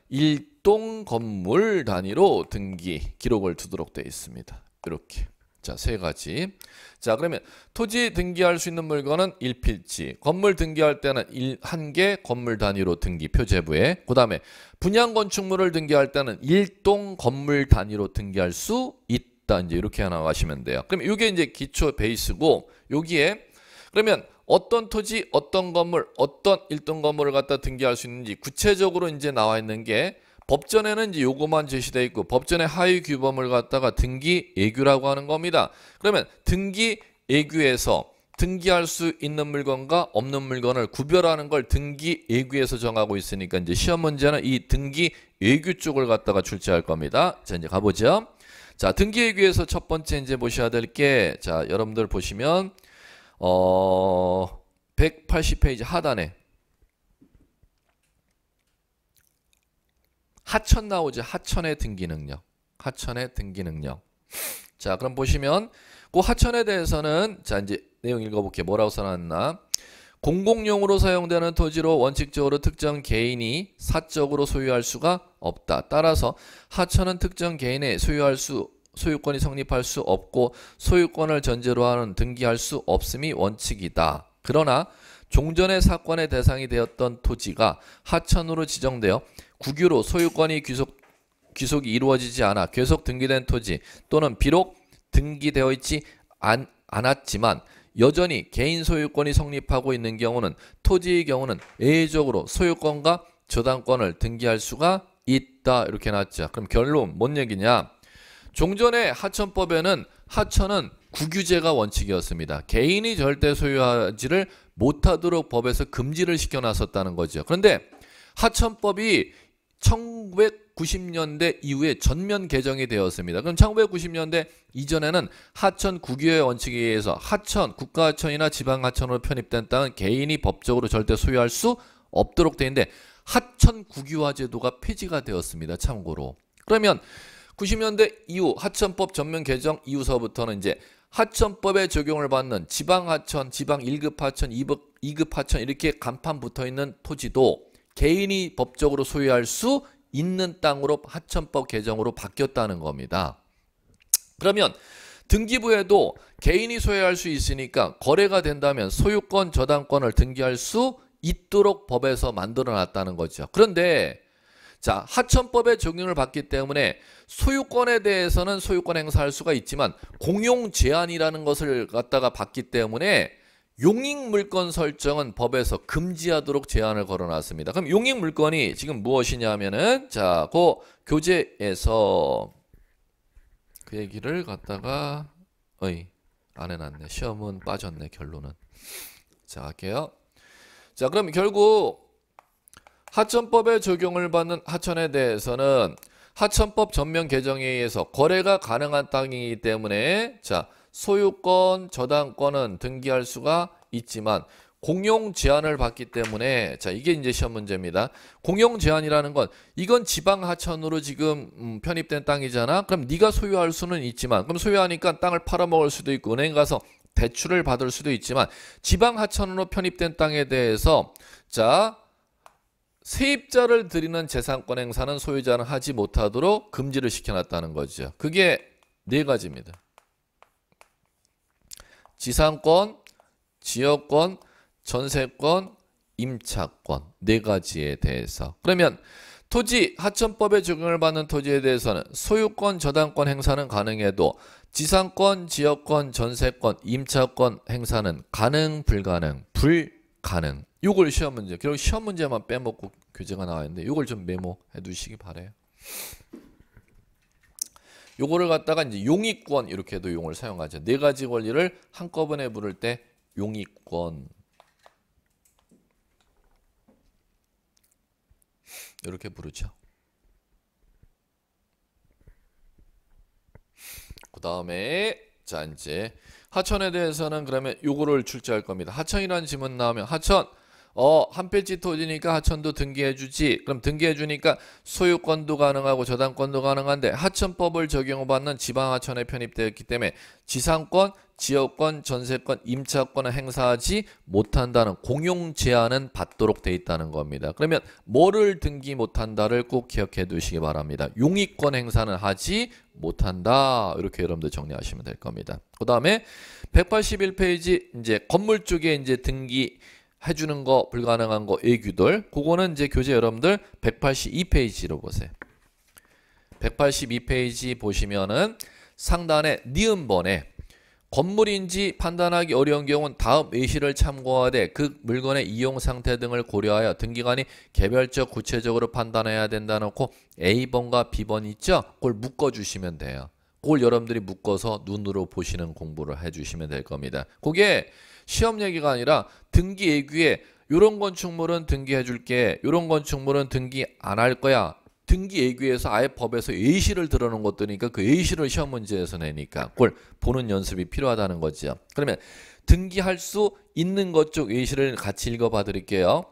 일동 건물 단위로 등기 기록을 두도록 되어 있습니다. 이렇게. 자, 세 가지. 자, 그러면 토지 등기할 수 있는 물건은 일필지, 건물 등기할 때는 한 개 건물 단위로 등기 표제부에, 그 다음에 분양 건축물을 등기할 때는 일동 건물 단위로 등기할 수 있다. 이제 이렇게 나가시면 돼요. 그럼 이게 이제 기초 베이스고, 여기에 그러면 어떤 토지, 어떤 건물, 어떤 일동 건물을 갖다 등기할 수 있는지 구체적으로 이제 나와 있는 게, 법전에는 이제 요거만 제시되어 있고, 법전의 하위 규범을 갖다가 등기 예규라고 하는 겁니다. 그러면 등기 예규에서 등기할 수 있는 물건과 없는 물건을 구별하는 걸 등기 예규에서 정하고 있으니까, 이제 시험 문제는 이 등기 예규 쪽을 갖다가 출제할 겁니다. 자, 이제 가보죠. 자, 등기 예규에서 첫 번째 이제 보셔야 될 게, 자, 여러분들 보시면 180페이지 하단에 하천 나오죠. 하천의 등기 능력. 하천의 등기 능력. 자, 그럼 보시면 그 하천에 대해서는, 자, 이제 내용 읽어볼게요. 뭐라고 써놨나? 공공용으로 사용되는 토지로 원칙적으로 특정 개인이 사적으로 소유할 수가 없다. 따라서 하천은 특정 개인의 소유권이 성립할 수 없고, 소유권을 전제로 하는 등기할 수 없음이 원칙이다. 그러나 종전의 사건의 대상이 되었던 토지가 하천으로 지정되어 국유로 소유권이 귀속이 이루어지지 않아 계속 등기된 토지, 또는 비록 등기되어 있지 않았지만 여전히 개인 소유권이 성립하고 있는 경우는, 토지의 경우는 예외적으로 소유권과 저당권을 등기할 수가 있다. 이렇게 놨죠. 그럼 결론 뭔 얘기냐? 종전의 하천법에는 하천은 국유제가 원칙이었습니다. 개인이 절대 소유하지를 못하도록 법에서 금지를 시켜놨었다는 거죠. 그런데 하천법이 1990년대 이후에 전면 개정이 되었습니다. 그럼 1990년대 이전에는 하천 국유의 원칙에 의해서 하천, 국가하천이나 지방하천으로 편입된 땅은 개인이 법적으로 절대 소유할 수 없도록 되어 있는데, 하천 국유화 제도가 폐지가 되었습니다. 참고로. 그러면 90년대 이후 하천법 전면 개정 이후서부터는 이제 하천법에 적용을 받는 지방하천, 지방 1급 하천, 2급 하천 이렇게 간판 붙어 있는 토지도 개인이 법적으로 소유할 수 있는 땅으로 하천법 개정으로 바뀌었다는 겁니다. 그러면 등기부에도 개인이 소유할 수 있으니까 거래가 된다면 소유권, 저당권을 등기할 수 있도록 법에서 만들어 놨다는 거죠. 그런데 자, 하천법에 적용을 받기 때문에 소유권에 대해서는 소유권 행사할 수가 있지만 공용 제한이라는 것을 갖다가 받기 때문에 용익물권 설정은 법에서 금지하도록 제한을 걸어놨습니다. 그럼 용익물권이 지금 무엇이냐 하면은, 자, 그 교재에서 그 얘기를 갖다가 안 해놨네. 시험은 빠졌네. 결론은. 자, 할게요. 자, 그럼 결국 하천법에 적용을 받는 하천에 대해서는 하천법 전면 개정에 의해서 거래가 가능한 땅이기 때문에, 자, 소유권, 저당권은 등기할 수가 있지만 공용 제한을 받기 때문에, 자, 이게 이제 시험 문제입니다. 공용 제한이라는 건 이건 지방 하천으로 지금 편입된 땅이잖아. 그럼 네가 소유할 수는 있지만, 그럼 소유하니까 땅을 팔아먹을 수도 있고 은행 가서 대출을 받을 수도 있지만, 지방 하천으로 편입된 땅에 대해서, 자, 세입자를 들이는 재산권 행사는 소유자는 하지 못하도록 금지를 시켜놨다는 거죠. 그게 네 가지입니다. 지상권, 지역권, 전세권, 임차권 네 가지에 대해서. 그러면 토지, 하천법에 적용을 받는 토지에 대해서는 소유권, 저당권 행사는 가능해도 지상권, 지역권, 전세권, 임차권 행사는 가능, 불가능, 불가능. 요걸 시험 문제, 결국 시험 문제만 빼먹고 교재가 나와 있는데 요걸 좀 메모해 두시기 바래요. 요거를 갖다가 이제 용익권 이렇게도 용어를 사용하죠. 네 가지 권리를 한꺼번에 부를 때 용익권 이렇게 부르죠. 그 다음에 자, 이제 하천에 대해서는 그러면 요거를 출제할 겁니다. 하천이라는 지문 나오면 하천 한 필지 토지니까 하천도 등기해 주지. 그럼 등기해 주니까 소유권도 가능하고 저당권도 가능한데, 하천법을 적용받는 지방하천에 편입되었기 때문에 지상권, 지역권, 전세권, 임차권을 행사하지 못한다는 공용 제한은 받도록 돼 있다는 겁니다. 그러면 뭐를 등기 못한다를 꼭 기억해 두시기 바랍니다. 용의권 행사는 하지 못한다. 이렇게 여러분들 정리하시면 될 겁니다. 그 다음에 181페이지 이제 건물 쪽에 이제 등기 해주는 거 불가능한 거 예규들 그거는 이제 교재 여러분들 182페이지로 보세요. 182페이지 보시면은 상단에 니은번에 건물인지 판단하기 어려운 경우는 다음 예시를 참고하되 그 물건의 이용 상태 등을 고려하여 등기관이 개별적 구체적으로 판단해야 된다 놓고 A번과 B번 있죠? 그걸 묶어주시면 돼요. 그걸 여러분들이 묶어서 눈으로 보시는 공부를 해주시면 될 겁니다. 그게 시험 얘기가 아니라 등기 예규에 이런 건축물은 등기해 줄게, 이런 건축물은 등기 안 할 거야. 등기 예규에서 아예 법에서 예시를 들어놓은 것들이니까 그 예시를 시험 문제에서 내니까 그걸 보는 연습이 필요하다는 거죠. 그러면 등기할 수 있는 것 쪽 예시를 같이 읽어봐 드릴게요.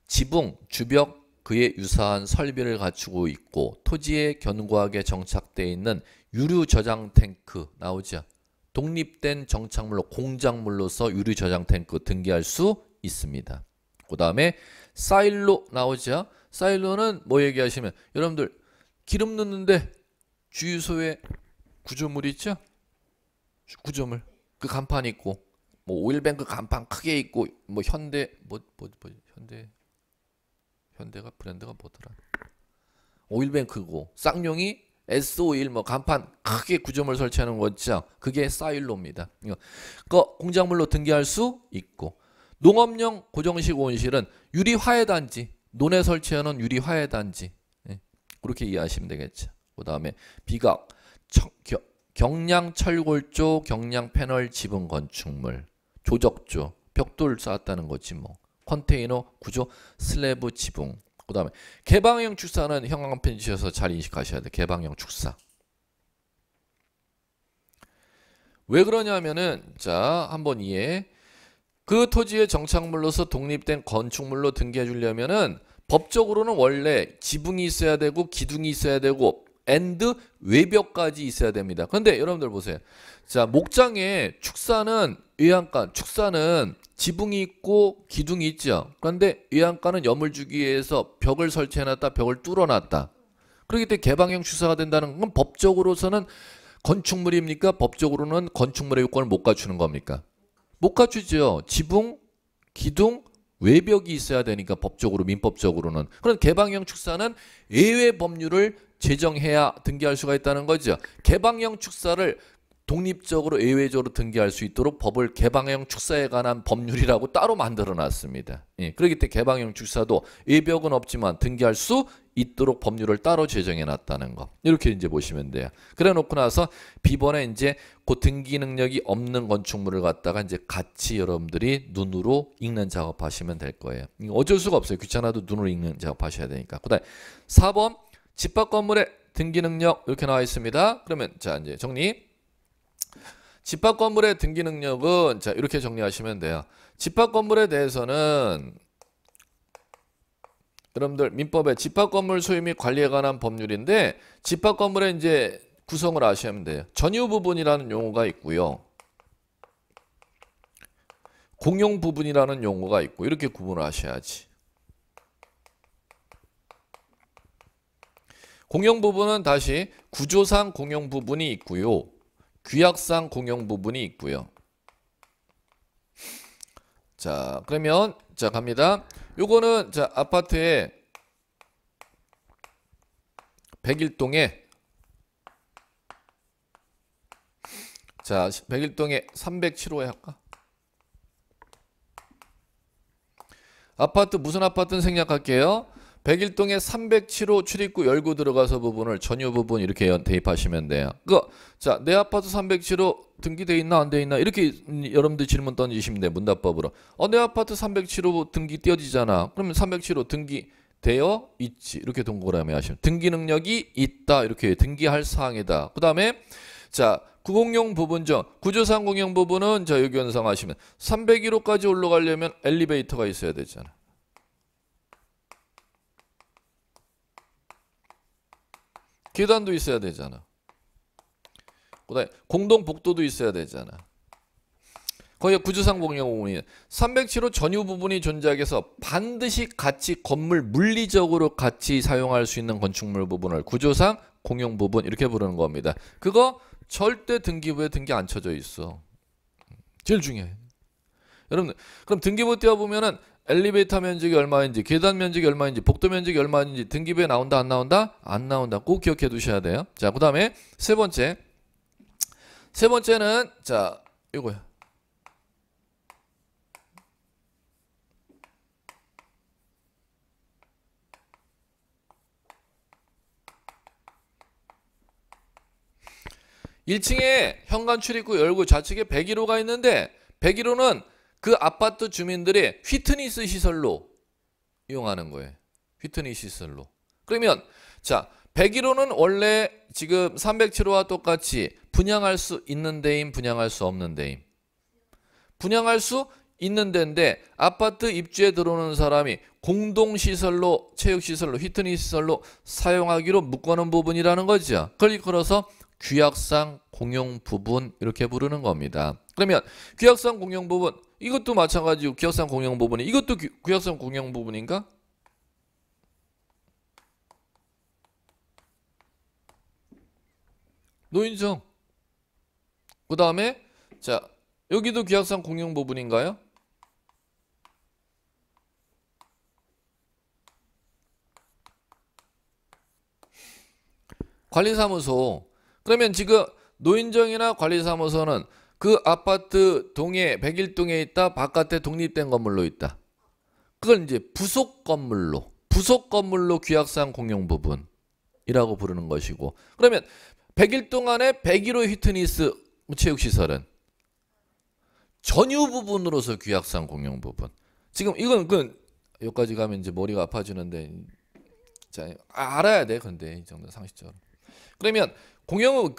지붕, 주벽, 그에 유사한 설비를 갖추고 있고 토지에 견고하게 정착되어 있는 유류 저장 탱크 나오죠. 독립된 정착물로 공작물로서 유류 저장 탱크 등기할 수 있습니다. 그 다음에 사일로 나오죠. 사일로는 뭐 얘기하시면 여러분들 기름 넣는데 주유소에 구조물 있죠? 구조물 그 간판 있고 뭐 오일뱅크 간판 크게 있고 뭐 현대 현대가 브랜드가 뭐더라? 오일뱅크고 쌍용이 S51 뭐 간판 크게 구조물 설치하는 거 있죠? 그게 사일로입니다. 그 공작물로 등기할 수 있고 농업용 고정식 온실은 유리 화해 단지 논에 설치하는 유리 화해 단지 그렇게 이해하시면 되겠죠. 그 다음에 비각 경량 철골조 경량 패널 지붕 건축물 조적조 벽돌 쌓았다는 거지 뭐 컨테이너 구조 슬래브 지붕 그 다음에 개방형 축사는 형광펜 지셔서 잘 인식하셔야 돼. 개방형 축사 왜 그러냐면은 자 한번 이해 그 토지의 정착물로서 독립된 건축물로 등기해 주려면은 법적으로는 원래 지붕이 있어야 되고 기둥이 있어야 되고 엔드 외벽까지 있어야 됩니다. 그런데 여러분들 보세요. 자 목장에 축사는 외양간 축사는 지붕이 있고 기둥이 있죠. 그런데 외양간은 염을 주기 위해서 벽을 설치해놨다 벽을 뚫어놨다. 그렇기 때문에 개방형 축사가 된다는 건 법적으로서는 건축물입니까? 법적으로는 건축물의 요건을 못 갖추는 겁니까? 못 갖추죠. 지붕, 기둥, 외벽이 있어야 되니까 법적으로 민법적으로는. 그런 개방형 축사는 예외 법률을 제정해야 등기할 수가 있다는 거죠. 개방형 축사를 독립적으로 예외적으로 등기할 수 있도록 법을 개방형 축사에 관한 법률이라고 따로 만들어 놨습니다. 예, 그렇기 때문에 개방형 축사도 외벽은 없지만 등기할 수 있도록 법률을 따로 제정해 놨다는 거. 이렇게 이제 보시면 돼요. 그래 놓고 나서 B번에 이제 그 등기 능력이 없는 건축물을 갖다가 이제 같이 여러분들이 눈으로 읽는 작업하시면 될 거예요. 어쩔 수가 없어요. 귀찮아도 눈으로 읽는 작업하셔야 되니까. 그다음에 4번 집합 건물의 등기 능력 이렇게 나와 있습니다. 그러면 자 이제 정리. 집합 건물의 등기 능력은 자 이렇게 정리하시면 돼요. 집합 건물에 대해서는 여러분들 민법에 집합 건물 소유 및 관리에 관한 법률인데 집합 건물의 이제 구성을 아시면 돼요. 전유 부분이라는 용어가 있고요. 공용 부분이라는 용어가 있고 이렇게 구분을 하셔야지. 공용 부분은 다시 구조상 공용 부분이 있고요. 규약상 공용 부분이 있고요. 자, 그러면 자 갑니다. 요거는 자 아파트에 101동에 자 101동에 307호에 할까? 아파트 무슨 아파트는 생략할게요. 101동에 307호 출입구 열고 들어가서 부분을 전유 부분 이렇게 대입하시면 돼요. 자, 내 아파트 307호 등기돼 있나 안 돼 있나 이렇게 여러분들 질문 던지시면 돼요. 문답법으로. 내 아파트 307호 등기 띄어지잖아. 그러면 307호 등기 되어 있지. 이렇게 동그라미 하시면 등기 능력이 있다. 이렇게 등기할 사항이다. 그 다음에 자 구공용 부분죠. 구조상 공용 부분은 자 여기 연상하시면 301호까지 올라가려면 엘리베이터가 있어야 되잖아. 계단도 있어야 되잖아. 그다음에 공동 복도도 있어야 되잖아. 거기에 구조상 공용 부분이 307호 전유 부분이 존재하기 위해서 반드시 같이 건물 물리적으로 같이 사용할 수 있는 건축물 부분을 구조상 공용 부분 이렇게 부르는 겁니다. 그거 절대 등기부에 등기 안 쳐져 있어. 제일 중요해. 여러분 그럼 등기부 띄워보면은 엘리베이터 면적이 얼마인지 계단 면적이 얼마인지 복도 면적이 얼마인지 등기부에 나온다 안 나온다? 안 나온다. 꼭 기억해 두셔야 돼요. 자, 그 다음에 세 번째는 자 이거야. (1층에) 현관 출입구 열고 좌측에 101호가 있는데 101호는 그 아파트 주민들이 휘트니스 시설로 이용하는 거예요. 휘트니스 시설로. 그러면 자 101호는 원래 지금 307호와 똑같이 분양할 수 있는 데임 분양할 수 없는 데임. 분양할 수 있는 데인데 아파트 입주에 들어오는 사람이 공동시설로 체육시설로 휘트니스 시설로 사용하기로 묶어놓은 부분이라는 거죠. 그걸 걸어서 규약상 공용 부분 이렇게 부르는 겁니다. 그러면 규약상 공용 부분 이것도 마찬가지고 규약상 공용 부분이 이것도 규약상 공용 부분인가? 노인정. 그 다음에 자 여기도 규약상 공용 부분인가요? 관리사무소. 그러면 지금 노인정이나 관리사무소는 그 아파트 동에 101동에 있다 바깥에 독립된 건물로 있다. 그걸 이제 부속 건물로 규약상 공용 부분이라고 부르는 것이고 그러면 101동 안에 101호 휘트니스 체육시설은 전유 부분으로서 규약상 공용 부분. 지금 이건 여기까지 가면 이제 머리가 아파지는데 자 알아야 돼. 근데 이 정도 상식적으로. 그러면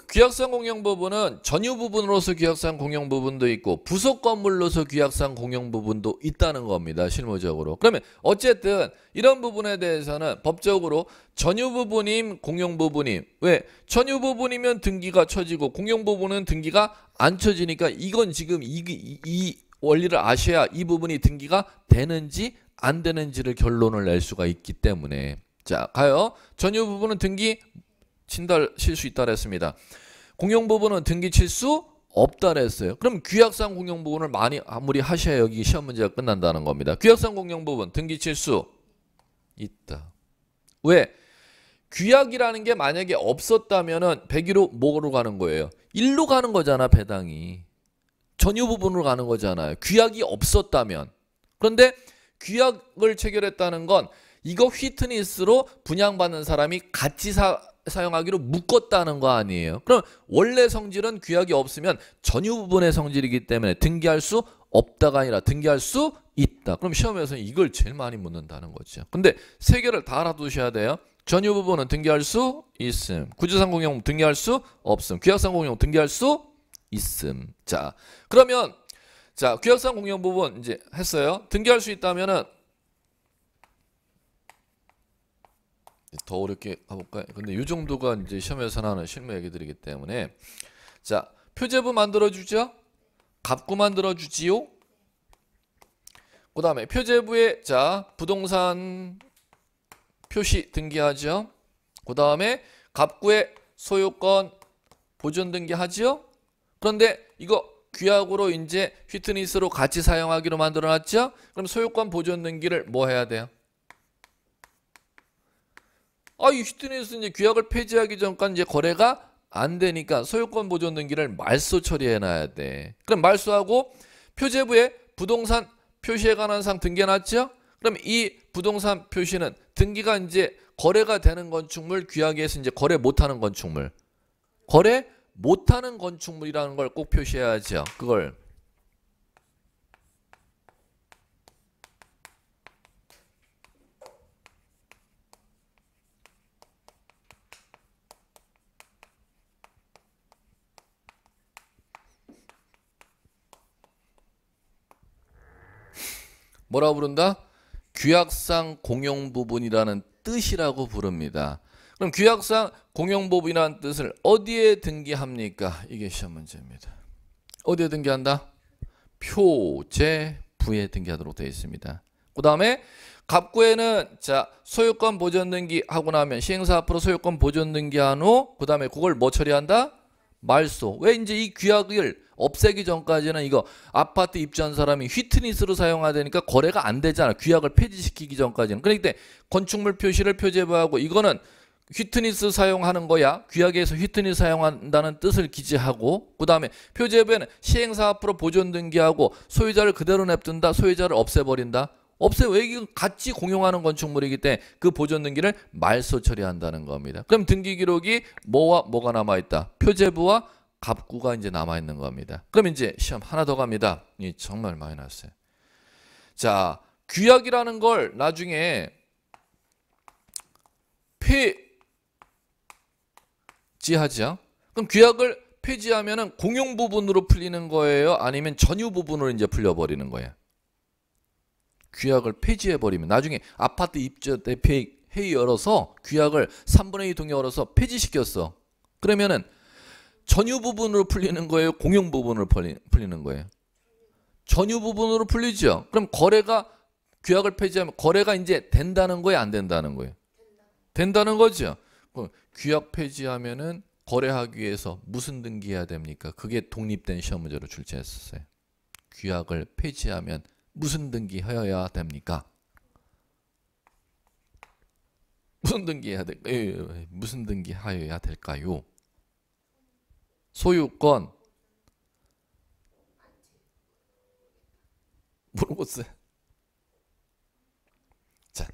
규약상 공용 부분은 전유 부분으로서 규약상 공용 부분도 있고 부속 건물로서 규약상 공용 부분도 있다는 겁니다. 실무적으로. 그러면 어쨌든 이런 부분에 대해서는 법적으로 전유 부분임 공용 부분임. 왜? 전유 부분이면 등기가 쳐지고 공용 부분은 등기가 안 쳐지니까 이건 지금 이 원리를 아셔야 이 부분이 등기가 되는지 안 되는지를 결론을 낼 수가 있기 때문에 자 가요. 전유 부분은 등기 칠 수 있다 그랬습니다. 공용 부분은 등기 칠 수 없다 그랬어요. 그럼 규약상 공용 부분을 많이 아무리 하셔야 여기 시험 문제가 끝난다는 겁니다. 규약상 공용 부분 등기 칠 수 있다. 왜? 규약이라는 게 만약에 없었다면은 101호 뭐로 가는 거예요? 1로 가는 거잖아. 배당이. 전유 부분으로 가는 거잖아요. 규약이 없었다면. 그런데 규약을 체결했다는 건 이거 휘트니스로 분양받는 사람이 같이 사용하기로 묶었다는 거 아니에요. 그럼 원래 성질은 규약이 없으면 전유 부분의 성질이기 때문에 등기할 수 없다가 아니라 등기할 수 있다. 그럼 시험에서는 이걸 제일 많이 묻는다는 거죠. 근데 세 개를 다 알아두셔야 돼요. 전유 부분은 등기할 수 있음. 구조상 공용 등기할 수 없음. 규약상 공용 등기할 수 있음. 자, 그러면 자 규약상 공용 부분 이제 했어요. 등기할 수 있다면은 더 어렵게 가볼까요? 근데 이 정도가 이제 시험에서 나오는 실무 얘기들이기 때문에 자 표제부 만들어주죠. 갑구 만들어주지요. 그 다음에 표제부에 자 부동산 표시 등기하죠. 그 다음에 갑구에 소유권 보존 등기하죠. 그런데 이거 규약으로 이제 휘트니스로 같이 사용하기로 만들어놨죠. 그럼 소유권 보존 등기를 뭐 해야 돼요? 이 휘트니스 이제 규약을 폐지하기 전까지 이제 거래가 안 되니까 소유권 보존 등기를 말소 처리해 놔야 돼. 그럼 말소하고 표제부에 부동산 표시에 관한 사항 등기해놨죠? 그럼 이 부동산 표시는 등기가 이제 거래가 되는 건축물 규약에서 이제 거래 못하는 건축물. 거래 못하는 건축물이라는 걸 꼭 표시해야죠. 그걸 뭐라고 부른다? 규약상 공용 부분이라는 뜻이라고 부릅니다. 그럼 규약상 공용법이라는 뜻을 어디에 등기합니까? 이게 시험 문제입니다. 어디에 등기한다? 표제부에 등기하도록 되어 있습니다. 그 다음에 갑구에는 자 소유권 보존 등기하고 나면 시행사 앞으로 소유권 보존 등기한 후 그 다음에 그걸 뭐 처리한다? 말소. 왜 이제 이 규약을 없애기 전까지는 이거 아파트 입주한 사람이 휘트니스로 사용하되니까 거래가 안 되잖아. 규약을 폐지시키기 전까지는. 그러니까 건축물 표시를 표제부하고 이거는 휘트니스 사용하는 거야. 규약에서 휘트니스 사용한다는 뜻을 기재하고 그 다음에 표제부에는 시행사 앞으로 보존 등기하고 소유자를 그대로 냅둔다. 소유자를 없애버린다. 왜 이건 같이 공용하는 건축물이기 때문에 그 보존 등기를 말소 처리한다는 겁니다. 그럼 등기 기록이 뭐와 뭐가 남아있다? 표제부와 갑구가 이제 남아있는 겁니다. 그럼 이제 시험 하나 더 갑니다. 이 정말 많이 났어요. 자, 규약이라는 걸 나중에 폐지하죠. 그럼 규약을 폐지하면은 공용 부분으로 풀리는 거예요? 아니면 전유 부분으로 이제 풀려버리는 거예요? 규약을 폐지해버리면 나중에 아파트 입주 때 회의 열어서 규약을 3분의 2 동의 열어서 폐지시켰어. 그러면은 전유 부분으로 풀리는 거예요? 공용 부분으로 풀리는 거예요? 전유 부분으로 풀리죠. 그럼 거래가 규약을 폐지하면 거래가 이제 된다는 거예요? 안 된다는 거예요? 된다는 거죠. 규약 폐지하면은 거래하기 위해서 무슨 등기해야 됩니까? 그게 독립된 시험 문제로 출제했었어요. 규약을 폐지하면 무슨 등기해야 됩니까? 무슨 등기해야 될까요? 무슨 등기하여야 될까요? 소유권 모르겠어요. 자,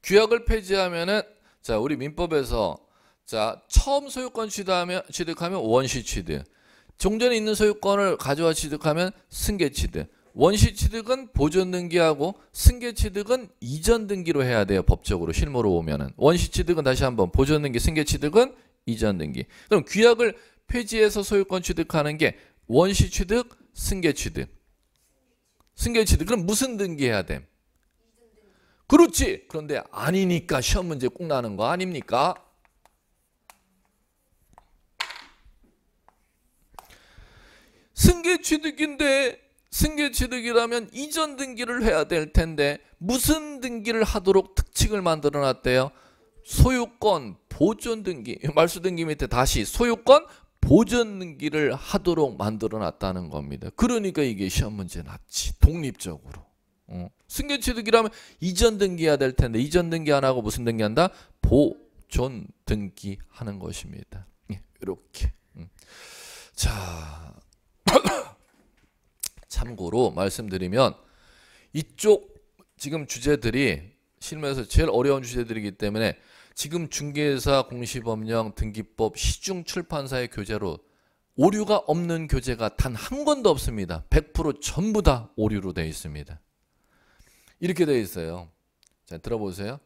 규약을 폐지하면은 자 우리 민법에서 자 처음 소유권 취득하면 원시 취득. 종전에 있는 소유권을 가져와 취득하면 승계 취득. 원시 취득은 보존 등기하고 승계 취득은 이전 등기로 해야 돼요. 법적으로 실무로 보면은 원시 취득은 다시 한번 보존 등기, 승계 취득은 이전 등기. 그럼 규약을 폐지해서 소유권 취득하는 게 원시 취득, 승계 취득. 승계 취득. 그럼 무슨 등기해야 돼? 그렇지. 그런데 아니니까 시험 문제 꼭 나는 거 아닙니까? 승계 취득인데 승계 취득이라면 이전 등기를 해야 될 텐데 무슨 등기를 하도록 특칙을 만들어 놨대요? 소유권 보존 등기. 말소 등기 밑에 다시 소유권 보존 등기를 하도록 만들어 놨다는 겁니다. 그러니까 이게 시험 문제 났지. 독립적으로. 승계 취득이라면 이전 등기해야 될 텐데 이전 등기 안 하고 무슨 등기한다? 보존 등기하는 것입니다. 이렇게. 자, 참고로 말씀드리면 이쪽 지금 주제들이 실무에서 제일 어려운 주제들이기 때문에 지금 중개사 공시법령 등기법 시중 출판사의 교재로 오류가 없는 교재가 단 한 권도 없습니다. 100% 전부 다 오류로 되어 있습니다. 이렇게 되어 있어요. 자, 들어보세요.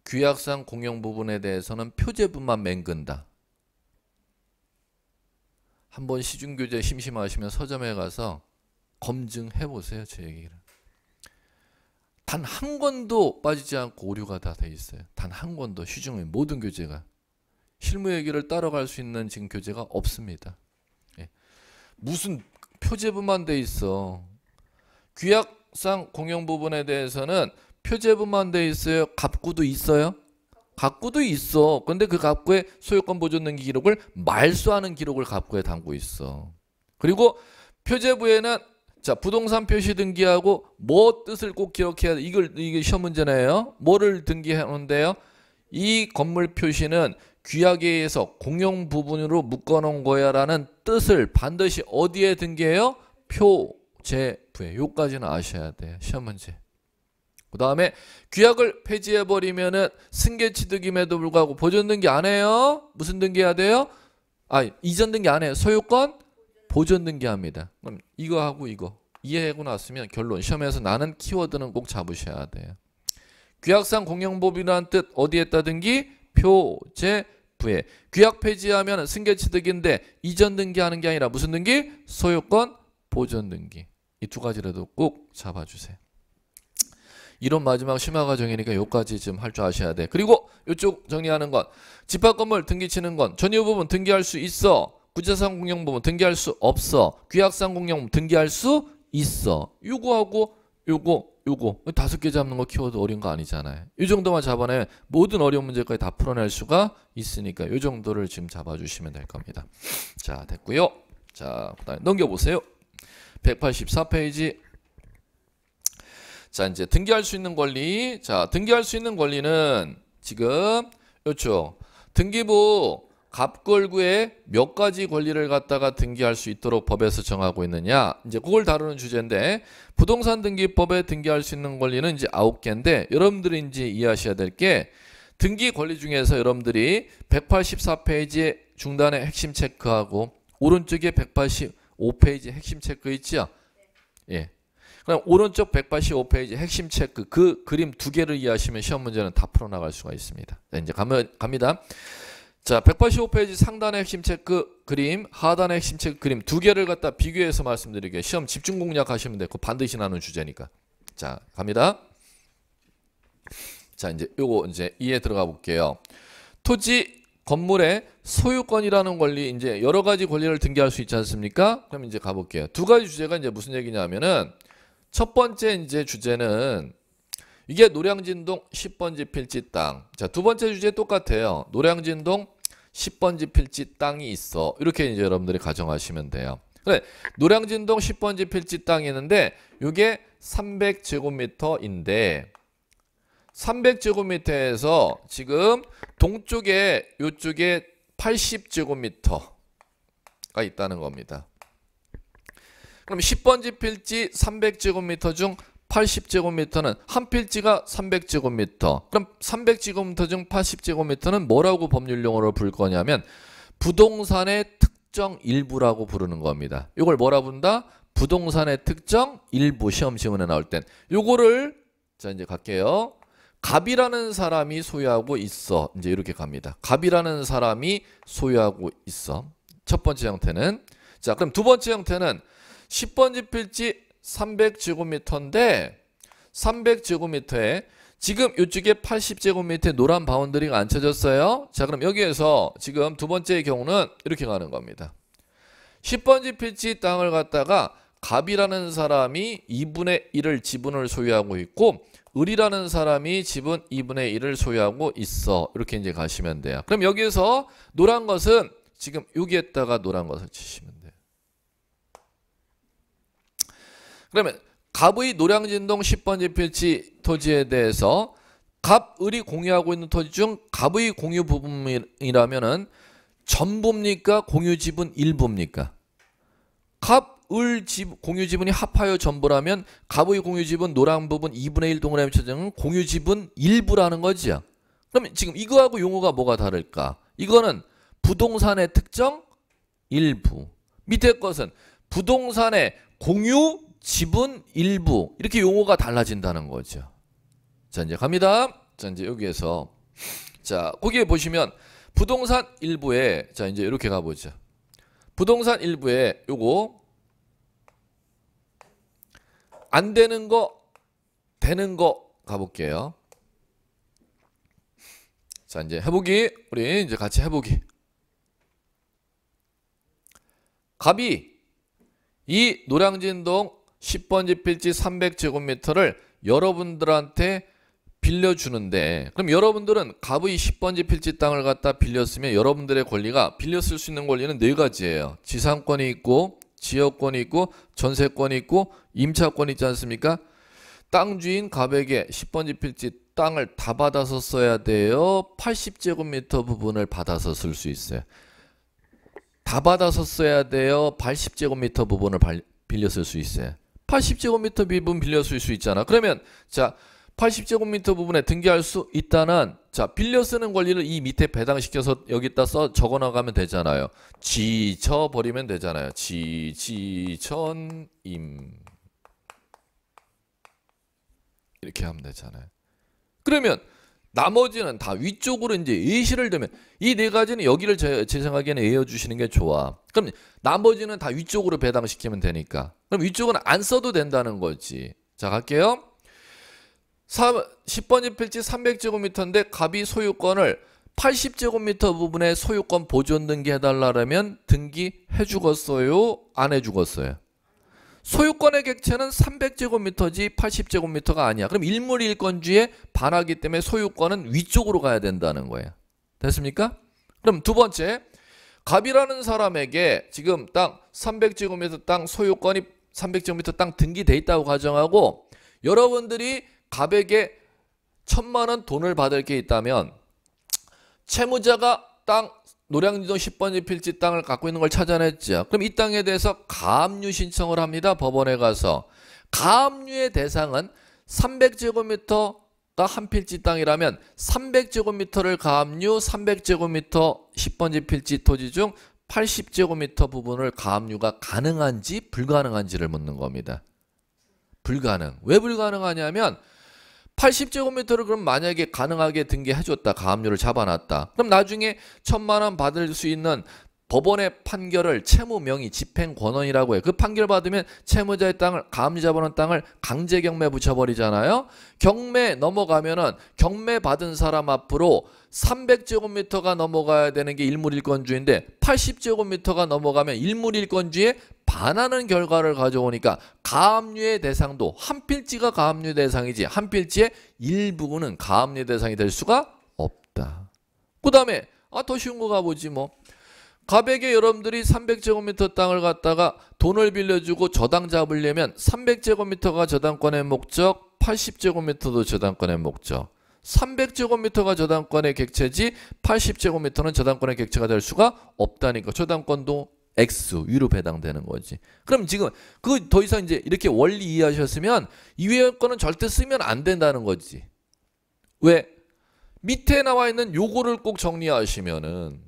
규약상 공용 부분에 대해서는 표제부만 맹근다. 한번 시중교재 심심하시면 서점에 가서 검증해 보세요. 제 얘기를. 단 한 권도 빠지지 않고 오류가 다 돼 있어요. 단 한 권도 시중의 모든 교재가. 실무 얘기를 따라갈 수 있는 지금 교재가 없습니다. 예. 무슨 표제부만 돼 있어. 규약상 공용 부분에 대해서는 표제부만 돼 있어요. 갑구도 있어요. 갑구도 있어. 근데 그 갑구에 소유권 보존 등기 기록을 말소하는 기록을 갑구에 담고 있어. 그리고 표제부에는 자 부동산 표시 등기하고 뭐 뜻을 꼭 기록해야 돼. 이게 시험 문제네요. 뭐를 등기하는데요? 이 건물 표시는 규약에 의해서 공용 부분으로 묶어놓은 거야라는 뜻을 반드시 어디에 등기해요? 표제부에. 요까지는 아셔야 돼요. 시험 문제. 그 다음에 규약을 폐지해버리면은 승계 취득임에도 불구하고 보존 등기 안 해요? 무슨 등기 해야 돼요? 이전 등기 안 해요. 소유권 보존 등기합니다. 그럼 이거 하고 이거 이해하고 났으면 결론. 시험에서 나는 키워드는 꼭 잡으셔야 돼요. 규약상 공용법이라는 뜻 어디에다 등기? 표제부에. 규약 폐지하면 승계 취득인데 이전 등기하는 게 아니라 무슨 등기? 소유권 보존 등기. 이 두 가지라도 꼭 잡아주세요. 이론 마지막 심화 과정이니까 요까지 좀 할 줄 아셔야 돼. 그리고 요쪽 정리하는 건 집합 건물 등기치는 건 전유 부분 등기할 수 있어. 구체상 공용 부분 등기할 수 없어. 규약상 공용 부분 등기할 수 있어. 요거하고 요거 5개 잡는 거 키워드 어려운 거 아니잖아요. 이 정도만 잡아내 모든 어려운 문제까지 다 풀어낼 수가 있으니까 이 정도를 지금 잡아주시면 될 겁니다. 자, 됐고요. 자, 그다음에 넘겨보세요. 184페이지. 자, 이제 등기할 수 있는 권리. 자, 등기할 수 있는 권리는 지금 요쪽 등기부 갑걸구에 몇 가지 권리를 갖다가 등기할 수 있도록 법에서 정하고 있느냐. 이제 그걸 다루는 주제인데 부동산 등기법에 등기할 수 있는 권리는 이제 9개인데 여러분들이 이제 이해하셔야 될 게 등기 권리 중에서 여러분들이 184페이지에 중단에 핵심 체크하고 오른쪽에 185페이지 핵심 체크 있죠? 예. 그럼 오른쪽 185페이지 핵심 체크 그 그림 2개를 이해하시면 시험 문제는 다 풀어나갈 수가 있습니다. 자, 이제 갑니다. 자, 185페이지 상단의 핵심 체크 그림, 하단의 핵심 체크 그림 2개를 갖다 비교해서 말씀드릴게요. 시험 집중 공략하시면 되고 반드시 나오는 주제니까. 자, 갑니다. 자, 이제 요거 이제 이해 들어가 볼게요. 토지 건물의 소유권이라는 권리 이제 여러 가지 권리를 등기할 수 있지 않습니까? 그럼 이제 가볼게요. 2가지 주제가 이제 무슨 얘기냐면은 첫 번째 이제 주제는 이게 노량진동 10번지 필지 땅. 자, 두 번째 주제 똑같아요. 노량진동 10번지 필지 땅이 있어. 이렇게 이제 여러분들이 가정하시면 돼요. 그래, 노량진동 10번지 필지 땅이 있는데 이게 300제곱미터인데 300제곱미터에서 지금 동쪽에 요쪽에 80제곱미터가 있다는 겁니다. 그럼 10번지 필지 300제곱미터 중 80제곱미터는 한 필지가 300제곱미터. 그럼 300제곱미터 중 80제곱미터는 뭐라고 법률 용어로 부를 거냐면 부동산의 특정 일부라고 부르는 겁니다. 이걸 뭐라 부른다? 부동산의 특정 일부. 시험 지문에 나올 땐 요거를 자 이제 갈게요. 갑이라는 사람이 소유하고 있어. 이제 이렇게 갑니다. 갑이라는 사람이 소유하고 있어. 첫 번째 형태는. 자, 그럼 두 번째 형태는 10번지 필지 300제곱미터인데 300제곱미터에 지금 이쪽에 80제곱미터의 노란 바운더리가 안 쳐졌어요. 자, 그럼 여기에서 지금 두 번째의 경우는 이렇게 가는 겁니다. 10번지 필지 땅을 갖다가 갑이라는 사람이 2분의 1을 지분을 소유하고 있고 을이라는 사람이 지분 2분의 1을 소유하고 있어. 이렇게 이제 가시면 돼요. 그럼 여기에서 노란 것은 지금 여기에다가 노란 것을 치시면 돼요. 그러면 갑의 노량진동 10번지 필지 토지에 대해서 갑, 을이 공유하고 있는 토지 중 갑의 공유 부분이라면은 전부입니까? 공유 지분 일부입니까? 갑, 을 공유 지분이 합하여 전부라면 갑의 공유 지분 노랑 부분 2분의 1 동그라미 쳐주는 공유 지분 일부라는 거죠. 그러면 지금 이거하고 용어가 뭐가 다를까? 이거는 부동산의 특정 일부. 밑에 것은 부동산의 공유 지분 일부. 이렇게 용어가 달라진다는 거죠. 자, 이제 갑니다. 자, 이제 여기에서 자, 거기에 보시면 부동산 일부에 자, 이제 이렇게 가보죠. 부동산 일부에 요거 안 되는 거 되는 거 가볼게요. 자, 이제 해보기. 우리 이제 같이 해보기. 갑이 이 노량진동 10번지 필지 300제곱미터를 여러분들한테 빌려주는데 그럼 여러분들은 갑의 10번지 필지 땅을 갖다 빌렸으면 여러분들의 권리가 빌려 쓸 수 있는 권리는 4가지예요. 지상권이 있고 지역권이 있고 전세권이 있고 임차권이 있지 않습니까? 땅 주인 갑에게 10번지 필지 땅을 다 받아서 써야 돼요. 80제곱미터 부분을 받아서 쓸 수 있어요. 다 받아서 써야 돼요. 80제곱미터 부분을 빌려 쓸 수 있어요. 80제곱미터 부분 빌려 쓸 수 있잖아. 그러면 자 80제곱미터 부분에 등기할 수 있다는 자 빌려 쓰는 권리를 이 밑에 배당시켜서 여기다 적어 나가면 되잖아요. 지쳐 버리면 되잖아요. 지천임 이렇게 하면 되잖아요. 그러면 나머지는 다 위쪽으로 이제 예시를 들면 이 4가지는 여기를 제 생각에는 외워주시는 게 좋아. 그럼 나머지는 다 위쪽으로 배당시키면 되니까. 그럼 위쪽은 안 써도 된다는 거지. 자 갈게요. 10번지 필지 300제곱미터인데 갑이 소유권을 80제곱미터 부분에 소유권 보존 등기 해달라면 등기 해주겠어요? 안 해주겠어요? 소유권의 객체는 300제곱미터지 80제곱미터가 아니야. 그럼 일물일권주에 반하기 때문에 소유권은 위쪽으로 가야 된다는 거예요. 됐습니까? 그럼 두 번째, 갑이라는 사람에게 지금 땅 300제곱미터 땅 소유권이 300제곱미터 땅 등기돼 있다고 가정하고 여러분들이 갑에게 1000만원 돈을 받을 게 있다면 채무자가 땅 노량진동 10번지 필지 땅을 갖고 있는 걸 찾아냈죠. 그럼 이 땅에 대해서 가압류 신청을 합니다. 법원에 가서. 가압류의 대상은 300제곱미터가 한 필지 땅이라면 300제곱미터를 가압류, 300제곱미터 10번지 필지 토지 중 80제곱미터 부분을 가압류가 가능한지 불가능한지를 묻는 겁니다. 불가능. 왜 불가능하냐면 80제곱미터를 그럼 만약에 가능하게 등기해줬다. 가압류를 잡아놨다. 그럼 나중에 1000만원 받을 수 있는 법원의 판결을 채무명의 집행권원이라고 해요. 그 판결 받으면 채무자의 땅을 가압류 잡아놓은 땅을 강제 경매 붙여버리잖아요. 경매 넘어가면은 경매 받은 사람 앞으로 300제곱미터가 넘어가야 되는 게 일물일권주인데 80제곱미터가 넘어가면 일물일권주에 반하는 결과를 가져오니까 가압류의 대상도 한 필지가 가압류 대상이지 한 필지의 일부분은 가압류 대상이 될 수가 없다. 그 다음에 더 쉬운 거 가보지 뭐. 갑에게 여러분들이 300제곱미터 땅을 갖다가 돈을 빌려주고 저당 잡으려면 300제곱미터가 저당권의 목적, 80제곱미터도 저당권의 목적. 300제곱미터가 저당권의 객체지 80제곱미터는 저당권의 객체가 될 수가 없다니까. 저당권도 X 위로 배당되는 거지. 그럼 지금 그 더 이상 이제 이렇게 원리 이해하셨으면 이외의 거는 절대 쓰면 안 된다는 거지. 왜? 밑에 나와 있는 요거를 꼭 정리하시면은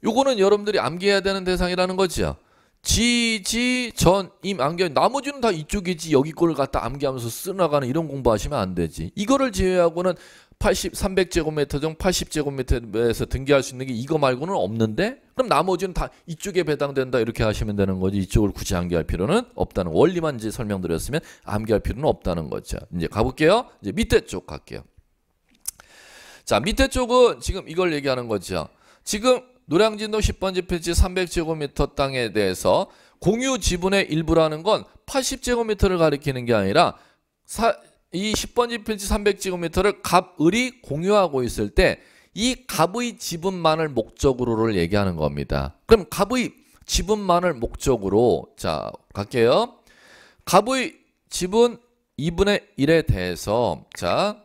요거는 여러분들이 암기해야 되는 대상이라는 거죠. 지, 전, 임, 암기. 나머지는 다 이쪽이지 여기 거를 갖다 암기하면서 쓰나가는 이런 공부하시면 안 되지. 이거를 제외하고는 300제곱미터 중 80제곱미터에서 등기할 수 있는 게 이거 말고는 없는데 그럼 나머지는 다 이쪽에 배당된다 이렇게 하시면 되는 거지. 이쪽을 굳이 암기할 필요는 없다는 원리만 이제 설명드렸으면 암기할 필요는 없다는 거죠. 이제 가볼게요. 이제 밑에 쪽 갈게요. 자, 밑에 쪽은 지금 이걸 얘기하는 거죠. 지금 노량진동 10번지 필지 300제곱미터 땅에 대해서 공유 지분의 일부라는 건 80제곱미터를 가리키는 게 아니라 이 10번지 필지 300제곱미터를 갑을이 공유하고 있을 때 이 갑의 지분만을 목적으로를 얘기하는 겁니다. 그럼 갑의 지분만을 목적으로 자 갈게요. 갑의 지분 2분의 1에 대해서 자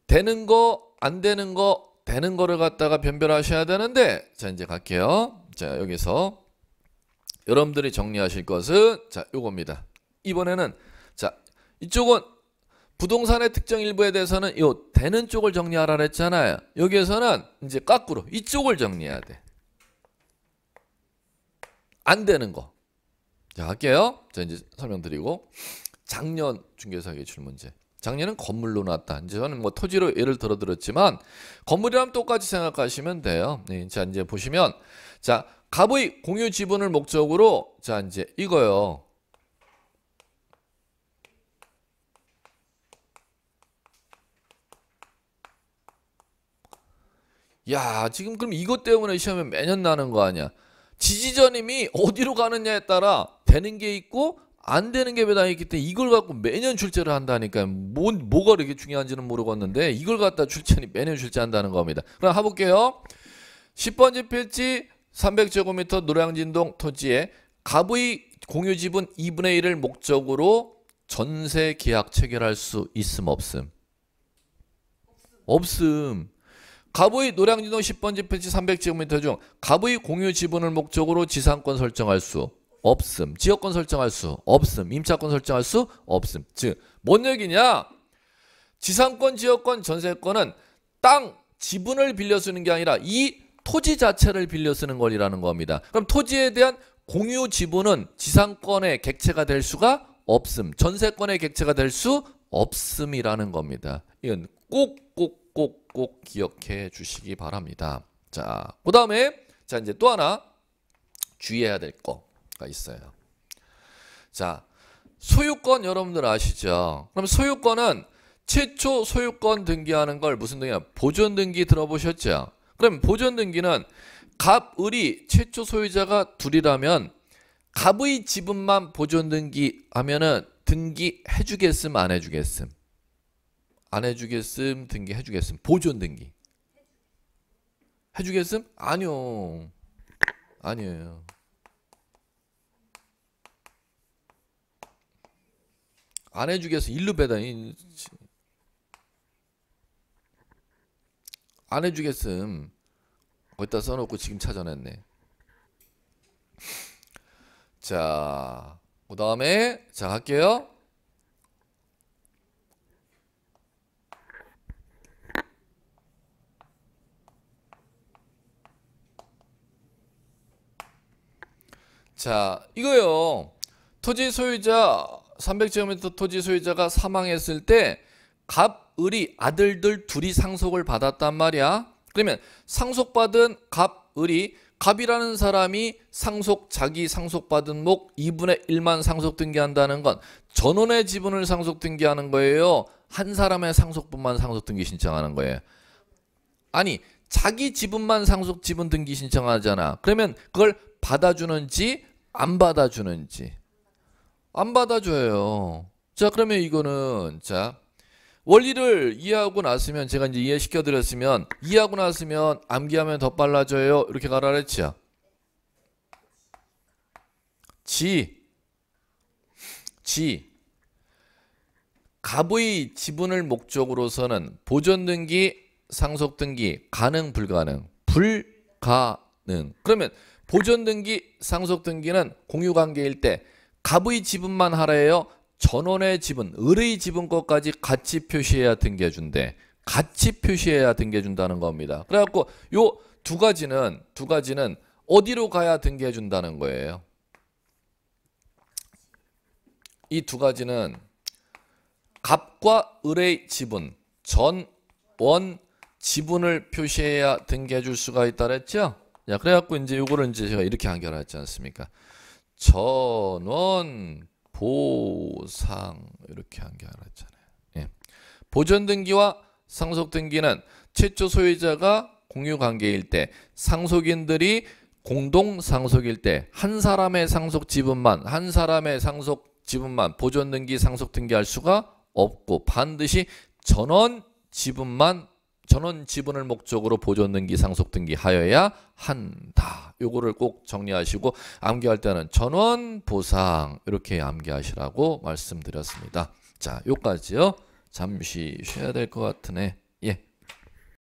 되는 거 안 되는 거 되는 거를 갖다가 변별하셔야 되는데 자 이제 갈게요. 자 여기서 여러분들이 정리하실 것은 자 요겁니다. 이번에는 자 이쪽은 부동산의 특정 일부에 대해서는 요 되는 쪽을 정리하라 그랬잖아요. 여기에서는 이제 거꾸로 이쪽을 정리해야 돼. 안 되는 거. 자 할게요. 자 이제 설명드리고 작년 중개사 기출 문제. 작년은 건물로 났다. 이제 저는 뭐 토지로 예를 들어 드렸지만 건물이랑 똑같이 생각하시면 돼요. 네, 자 이제 보시면 자 갑의 공유 지분을 목적으로 자 이제 이거요. 야 지금 그럼 이것 때문에 시험에 매년 나는 거 아니야. 지지자님이 어디로 가느냐에 따라 되는 게 있고 안 되는 게 배당이 있기 때문에 이걸 갖고 매년 출제를 한다니까요. 뭐가 이렇게 중요한지는 모르겠는데 이걸 갖다 출제하니 매년 출제한다는 겁니다. 그럼 해볼게요. 10번지 필지 300제곱미터 노량진동 토지에 갑의 공유 지분 2분의 1을 목적으로 전세 계약 체결할 수 있음 없음? 없음. 갑의 노량진동 10번지 필지 300제곱미터 중 갑의 공유 지분을 목적으로 지상권 설정할 수 없음. 지역권 설정할 수 없음. 임차권 설정할 수 없음. 즉, 뭔 얘기냐? 지상권, 지역권, 전세권은 땅, 지분을 빌려 쓰는 게 아니라 이 토지 자체를 빌려 쓰는 거리라는 겁니다. 그럼 토지에 대한 공유 지분은 지상권의 객체가 될 수가 없음. 전세권의 객체가 될 수 없음이라는 겁니다. 이건 꼭 기억해 주시기 바랍니다. 자, 그 다음에 자 이제 또 하나 주의해야 될 거가 있어요. 자, 소유권 여러분들 아시죠? 그럼 소유권은 최초 소유권 등기하는 걸 무슨 등기야? 보존 등기 들어보셨죠? 그럼 보존 등기는 갑, 을이 최초 소유자가 둘이라면 갑의 지분만 보존 등기하면은 등기 해주겠음 안 해주겠음? 안 해주겠음 등기 해주겠음? 보존 등기 해주겠음? 아니요. 아니에요. 안 해주겠음. 일로 배다. 안 해주겠음. 거기다 써놓고 지금 찾아냈네. 자, 그 다음에 자 할게요. 자, 이거요. 토지 소유자 300제곱미터 토지 소유자가 사망했을 때 갑, 을이 아들들 둘이 상속을 받았단 말이야. 그러면 상속받은 갑, 을이 갑이라는 사람이 자기 상속받은 목 2분의 1만 상속 등기한다는 건 전원의 지분을 상속 등기하는 거예요. 한 사람의 상속분만 상속 등기 신청하는 거예요. 아니, 자기 지분만 상속 지분 등기 신청하잖아. 그러면 그걸 받아주는지 안 받아주는지. 안 받아줘요. 자, 그러면 이거는 자 원리를 이해하고 났으면 제가 이제 이해시켜 드렸으면 이해하고 났으면 암기하면 더 빨라져요. 이렇게 가라 그랬죠. 갑의 지분을 목적으로서는 보존 등기, 상속 등기 가능 불가능? 불가능. 그러면 보존 등기, 상속 등기는 공유 관계일 때 갑의 지분만 하래요. 전원의 지분, 을의 지분 것까지 같이 표시해야 등기해준대. 같이 표시해야 등기해준다는 겁니다. 그래갖고 요 두 가지는 어디로 가야 등기해준다는 거예요. 이 두 가지는 갑과 을의 지분, 전원 지분을 표시해야 등기해줄 수가 있다 그랬죠? 자, 그래갖고 이제 요거를 이제 제가 이렇게 한결하지 않습니까? 전원 보상 이렇게 한결하잖아요. 예. 보존 등기와 상속 등기는 최초 소유자가 공유 관계일 때, 상속인들이 공동 상속일 때 한 사람의 상속 지분만 보존 등기, 상속 등기할 수가 없고 반드시 전원 지분을 목적으로 보존 등기, 상속 등기 하여야 한다. 요거를 꼭 정리하시고 암기할 때는 전원 보상 이렇게 암기하시라고 말씀드렸습니다. 자, 요까지요. 잠시 쉬어야 될 것 같으네. 예.